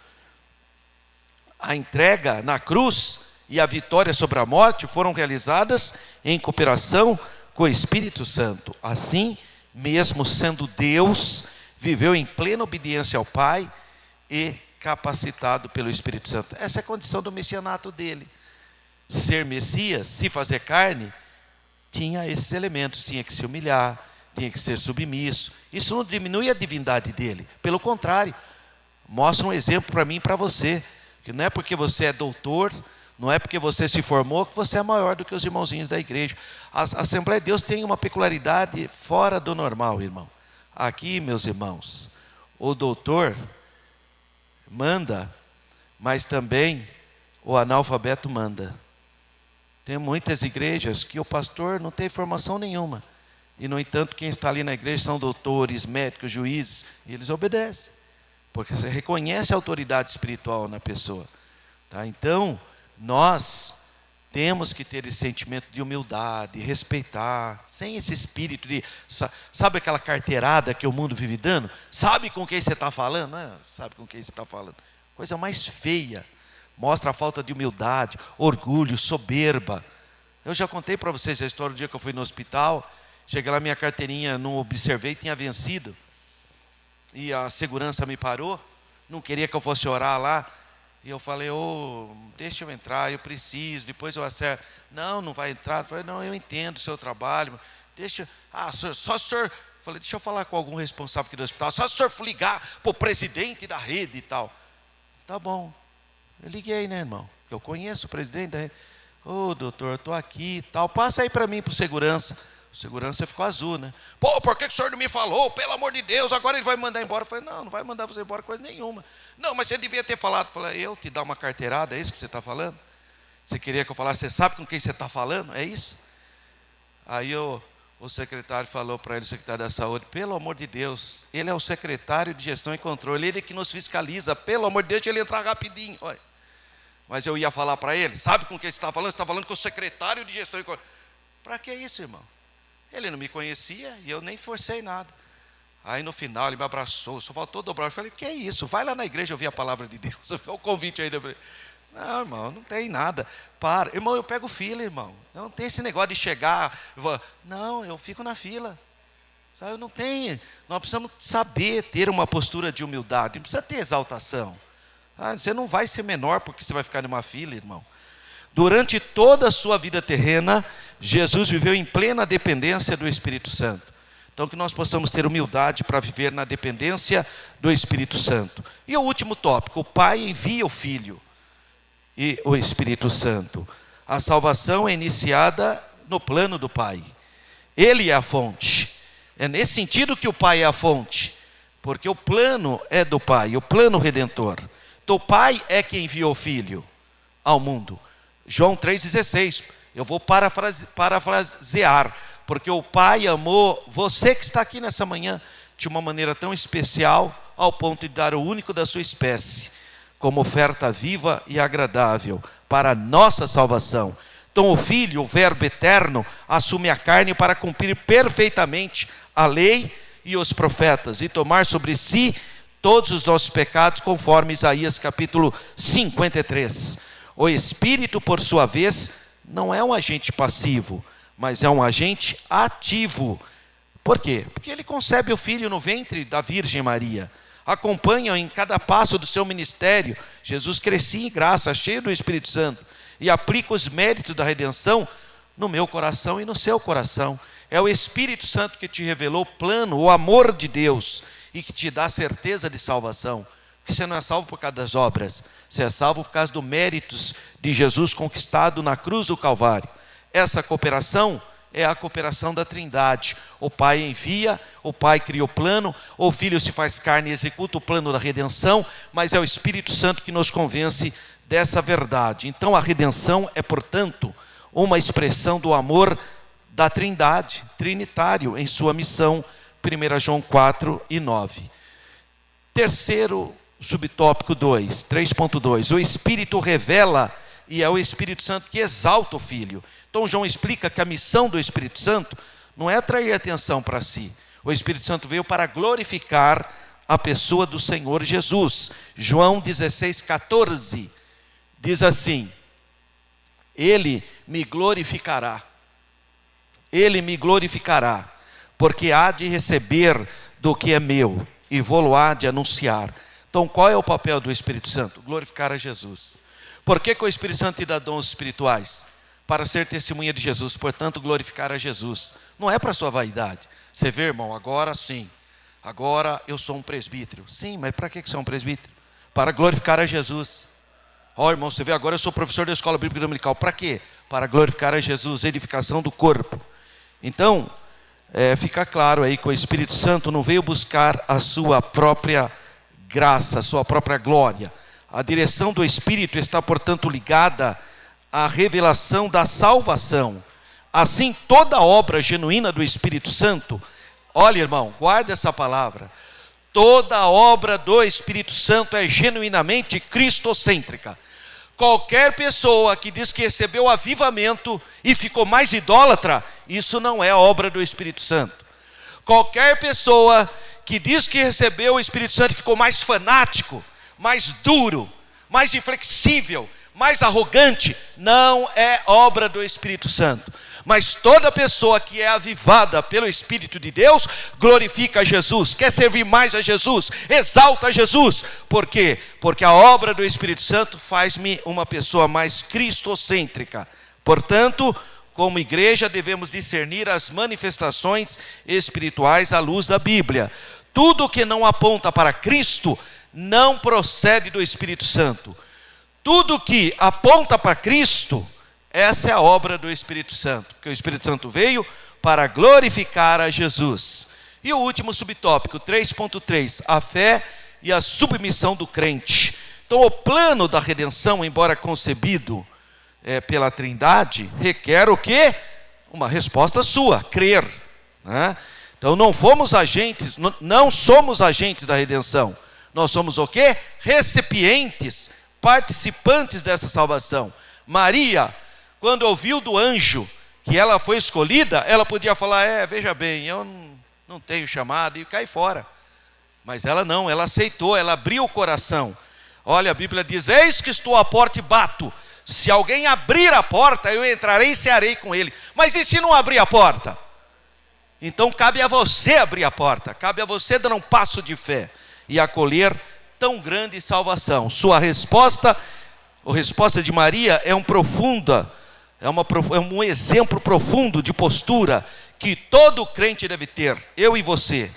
A entrega na cruz e a vitória sobre a morte foram realizadas em cooperação com o Espírito Santo. Assim, mesmo sendo Deus, viveu em plena obediência ao Pai e capacitado pelo Espírito Santo. Essa é a condição do messianato dele. Ser Messias, se fazer carne, tinha esses elementos, tinha que se humilhar, tinha que ser submisso. Isso não diminui a divindade dele, pelo contrário, mostra um exemplo para mim e para você, que não é porque você é doutor, não é porque você se formou que você é maior do que os irmãozinhos da igreja. A Assembleia de Deus tem uma peculiaridade fora do normal, irmão. Aqui, meus irmãos, o doutor manda, mas também o analfabeto manda. Tem muitas igrejas que o pastor não tem formação nenhuma. E, no entanto, quem está ali na igreja são doutores, médicos, juízes, e eles obedecem. Porque você reconhece a autoridade espiritual na pessoa. Tá? Então, nós temos que ter esse sentimento de humildade, respeitar, sem esse espírito de... Sabe aquela carteirada que o mundo vive dando? Sabe com quem você está falando? Não, sabe com quem você está falando. Coisa mais feia. Mostra a falta de humildade, orgulho, soberba. Eu já contei para vocês a história do dia que eu fui no hospital. Cheguei lá, minha carteirinha, não observei, tinha vencido. E a segurança me parou. Não queria que eu fosse orar lá. E eu falei, deixa eu entrar, eu preciso, depois eu acerto. Não, não vai entrar. Eu falei, não, eu entendo o seu trabalho. Deixa, só o senhor... Falei, deixa eu falar com algum responsável aqui do hospital. Só o senhor ligar para o presidente da rede e tal. Tá bom. Eu liguei, né, irmão? Eu conheço o presidente da rede. Doutor, eu estou aqui e tal. Passa aí para mim, para o segurança. O segurança ficou azul, né? Por que o senhor não me falou? Pelo amor de Deus, agora ele vai me mandar embora. Eu falei, não vai mandar você embora coisa nenhuma. Não, mas você devia ter falado. Eu falei, eu te dar uma carteirada, é isso que você está falando? Você queria que eu falasse, você sabe com quem você está falando? É isso? Aí o secretário falou para ele, o secretário da saúde, pelo amor de Deus, ele é o secretário de gestão e controle, ele que nos fiscaliza, pelo amor de Deus, deixa ele entrar rapidinho. Olha. Mas eu ia falar para ele, sabe com quem você está falando? Você está falando com o secretário de gestão e controle. Para que isso, irmão? Ele não me conhecia e eu nem forcei nada. Aí no final ele me abraçou, só faltou dobrar. Eu falei, que é isso? Vai lá na igreja ouvir a palavra de Deus. O convite ainda. Eu falei, não, irmão, não tem nada. Para. Irmão, eu pego fila, irmão. Eu não tenho esse negócio de chegar. Não, eu fico na fila. Sabe, eu não tenho. Nós precisamos saber ter uma postura de humildade. Não precisa ter exaltação. Você não vai ser menor porque você vai ficar numa fila, irmão. Durante toda a sua vida terrena, Jesus viveu em plena dependência do Espírito Santo. Então, que nós possamos ter humildade para viver na dependência do Espírito Santo. E o último tópico, o Pai envia o Filho e o Espírito Santo. A salvação é iniciada no plano do Pai. Ele é a fonte. É nesse sentido que o Pai é a fonte. Porque o plano é do Pai, o plano redentor. Então, o Pai é quem enviou o Filho ao mundo. João 3,16, eu vou parafrasear, porque o Pai amou você que está aqui nessa manhã de uma maneira tão especial, ao ponto de dar o único da sua espécie, como oferta viva e agradável, para a nossa salvação. Então o Filho, o Verbo eterno, assume a carne para cumprir perfeitamente a lei e os profetas, e tomar sobre si todos os nossos pecados, conforme Isaías capítulo 53. O Espírito, por sua vez, não é um agente passivo, mas é um agente ativo. Por quê? Porque ele concebe o Filho no ventre da Virgem Maria. Acompanha em cada passo do seu ministério. Jesus crescia em graça, cheio do Espírito Santo. E aplica os méritos da redenção no meu coração e no seu coração. É o Espírito Santo que te revelou o plano, o amor de Deus, e que te dá certeza de salvação. Porque você não é salvo por causa das obras, você é salvo por causa dos méritos de Jesus conquistado na cruz do Calvário. Essa cooperação é a cooperação da Trindade. O Pai envia, o Pai cria o plano, o Filho se faz carne e executa o plano da redenção, mas é o Espírito Santo que nos convence dessa verdade. Então a redenção é, portanto, uma expressão do amor da Trindade, trinitário, em sua missão, 1 João 4 e 9. Terceiro subtópico 2, 3.2, o Espírito revela e é o Espírito Santo que exalta o Filho. Então João explica que a missão do Espírito Santo não é atrair atenção para si. O Espírito Santo veio para glorificar a pessoa do Senhor Jesus. João 16,14 diz assim, Ele me glorificará, porque há de receber do que é meu e vou-lo há de anunciar. Então, qual é o papel do Espírito Santo? Glorificar a Jesus. Por que o Espírito Santo te dá dons espirituais? Para ser testemunha de Jesus, portanto, glorificar a Jesus. Não é para a sua vaidade. Você vê, irmão, agora sim, agora eu sou um presbítero. Sim, mas para que você é um presbítero? Para glorificar a Jesus. Irmão, você vê, agora eu sou professor da escola bíblica dominical. Para quê? Para glorificar a Jesus, edificação do corpo. Então, fica claro aí que o Espírito Santo não veio buscar a sua própria graça, a sua própria glória. A direção do Espírito está, portanto, ligada à revelação da salvação. Assim, toda obra genuína do Espírito Santo, olha, irmão, guarda essa palavra, toda obra do Espírito Santo é genuinamente cristocêntrica. Qualquer pessoa que diz que recebeu avivamento e ficou mais idólatra, isso não é obra do Espírito Santo. Qualquer pessoa que diz que recebeu o Espírito Santo e ficou mais fanático, mais duro, mais inflexível, mais arrogante, não é obra do Espírito Santo. Mas toda pessoa que é avivada pelo Espírito de Deus, glorifica a Jesus, quer servir mais a Jesus, exalta a Jesus. Por quê? Porque a obra do Espírito Santo faz-me uma pessoa mais cristocêntrica. Portanto, como igreja, devemos discernir as manifestações espirituais à luz da Bíblia. Tudo que não aponta para Cristo não procede do Espírito Santo. Tudo que aponta para Cristo, essa é a obra do Espírito Santo, porque o Espírito Santo veio para glorificar a Jesus. E o último subtópico, 3.3, a fé e a submissão do crente. Então, o plano da redenção, embora concebido pela Trindade, requer o quê? Uma resposta sua, crer, né? Então, não somos agentes da redenção. Nós somos o quê? Recipientes, participantes dessa salvação. Maria, quando ouviu do anjo que ela foi escolhida, ela podia falar, veja bem, eu não tenho chamado, e cai fora. Mas ela não, ela aceitou, ela abriu o coração. Olha, a Bíblia diz, eis que estou à porta e bato. Se alguém abrir a porta, eu entrarei e cearei com ele. Mas e se não abrir a porta? Então cabe a você abrir a porta, cabe a você dar um passo de fé e acolher tão grande salvação. Sua resposta, a resposta de Maria é um exemplo profundo de postura que todo crente deve ter, eu e você,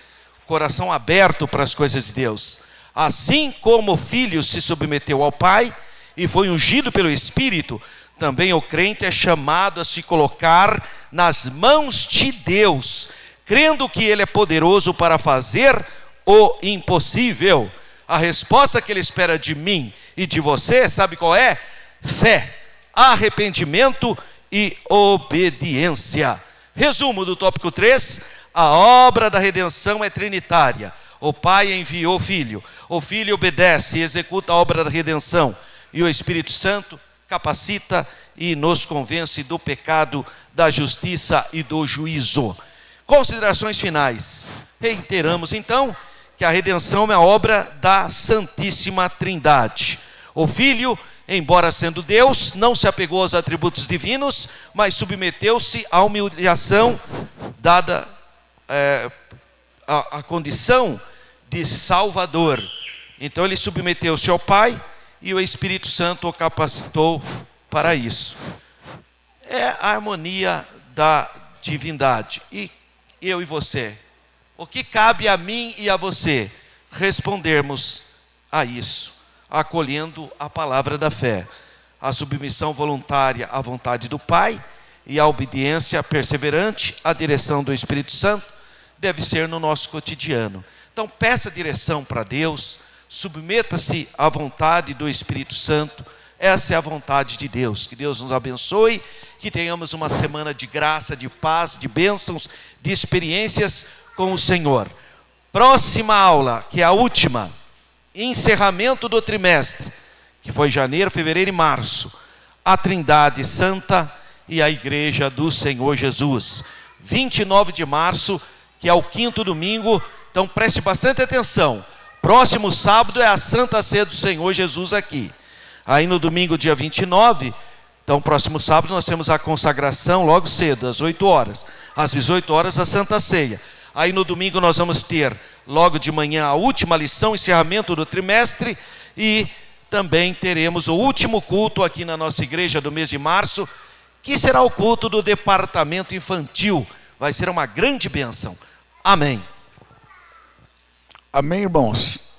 coração aberto para as coisas de Deus. Assim como o Filho se submeteu ao Pai e foi ungido pelo Espírito, também o crente é chamado a se colocar nas mãos de Deus, crendo que Ele é poderoso para fazer o impossível. A resposta que Ele espera de mim e de você, sabe qual é? Fé, arrependimento e obediência. Resumo do tópico 3, a obra da redenção é trinitária. O Pai enviou o Filho obedece e executa a obra da redenção, e o Espírito Santo capacita e nos convence do pecado, da justiça e do juízo. Considerações finais. Reiteramos então que a redenção é a obra da Santíssima Trindade. O Filho, embora sendo Deus, não se apegou aos atributos divinos, mas submeteu-se à humilhação dada a condição de Salvador. Então ele submeteu-se ao Pai e o Espírito Santo o capacitou para isso. É a harmonia da divindade. E eu e você, o que cabe a mim e a você? Respondermos a isso, acolhendo a palavra da fé, a submissão voluntária à vontade do Pai e a obediência perseverante à direção do Espírito Santo deve ser no nosso cotidiano. Então peça direção para Deus, submeta-se à vontade do Espírito Santo. Essa é a vontade de Deus. Que Deus nos abençoe, que tenhamos uma semana de graça, de paz, de bênçãos, de experiências com o Senhor. Próxima aula, que é a última, encerramento do trimestre, que foi janeiro, fevereiro e março, a Trindade Santa e a Igreja do Senhor Jesus. 29 de março, que é o 5º domingo, então preste bastante atenção. Próximo sábado é a Santa Ceia do Senhor Jesus aqui. Aí no domingo, dia 29, então próximo sábado nós temos a consagração logo cedo, às 8 horas. Às 18 horas a Santa Ceia. Aí no domingo nós vamos ter logo de manhã a última lição, encerramento do trimestre, e também teremos o último culto aqui na nossa igreja do mês de março, que será o culto do departamento infantil. Vai ser uma grande bênção. Amém. Amém, irmãos?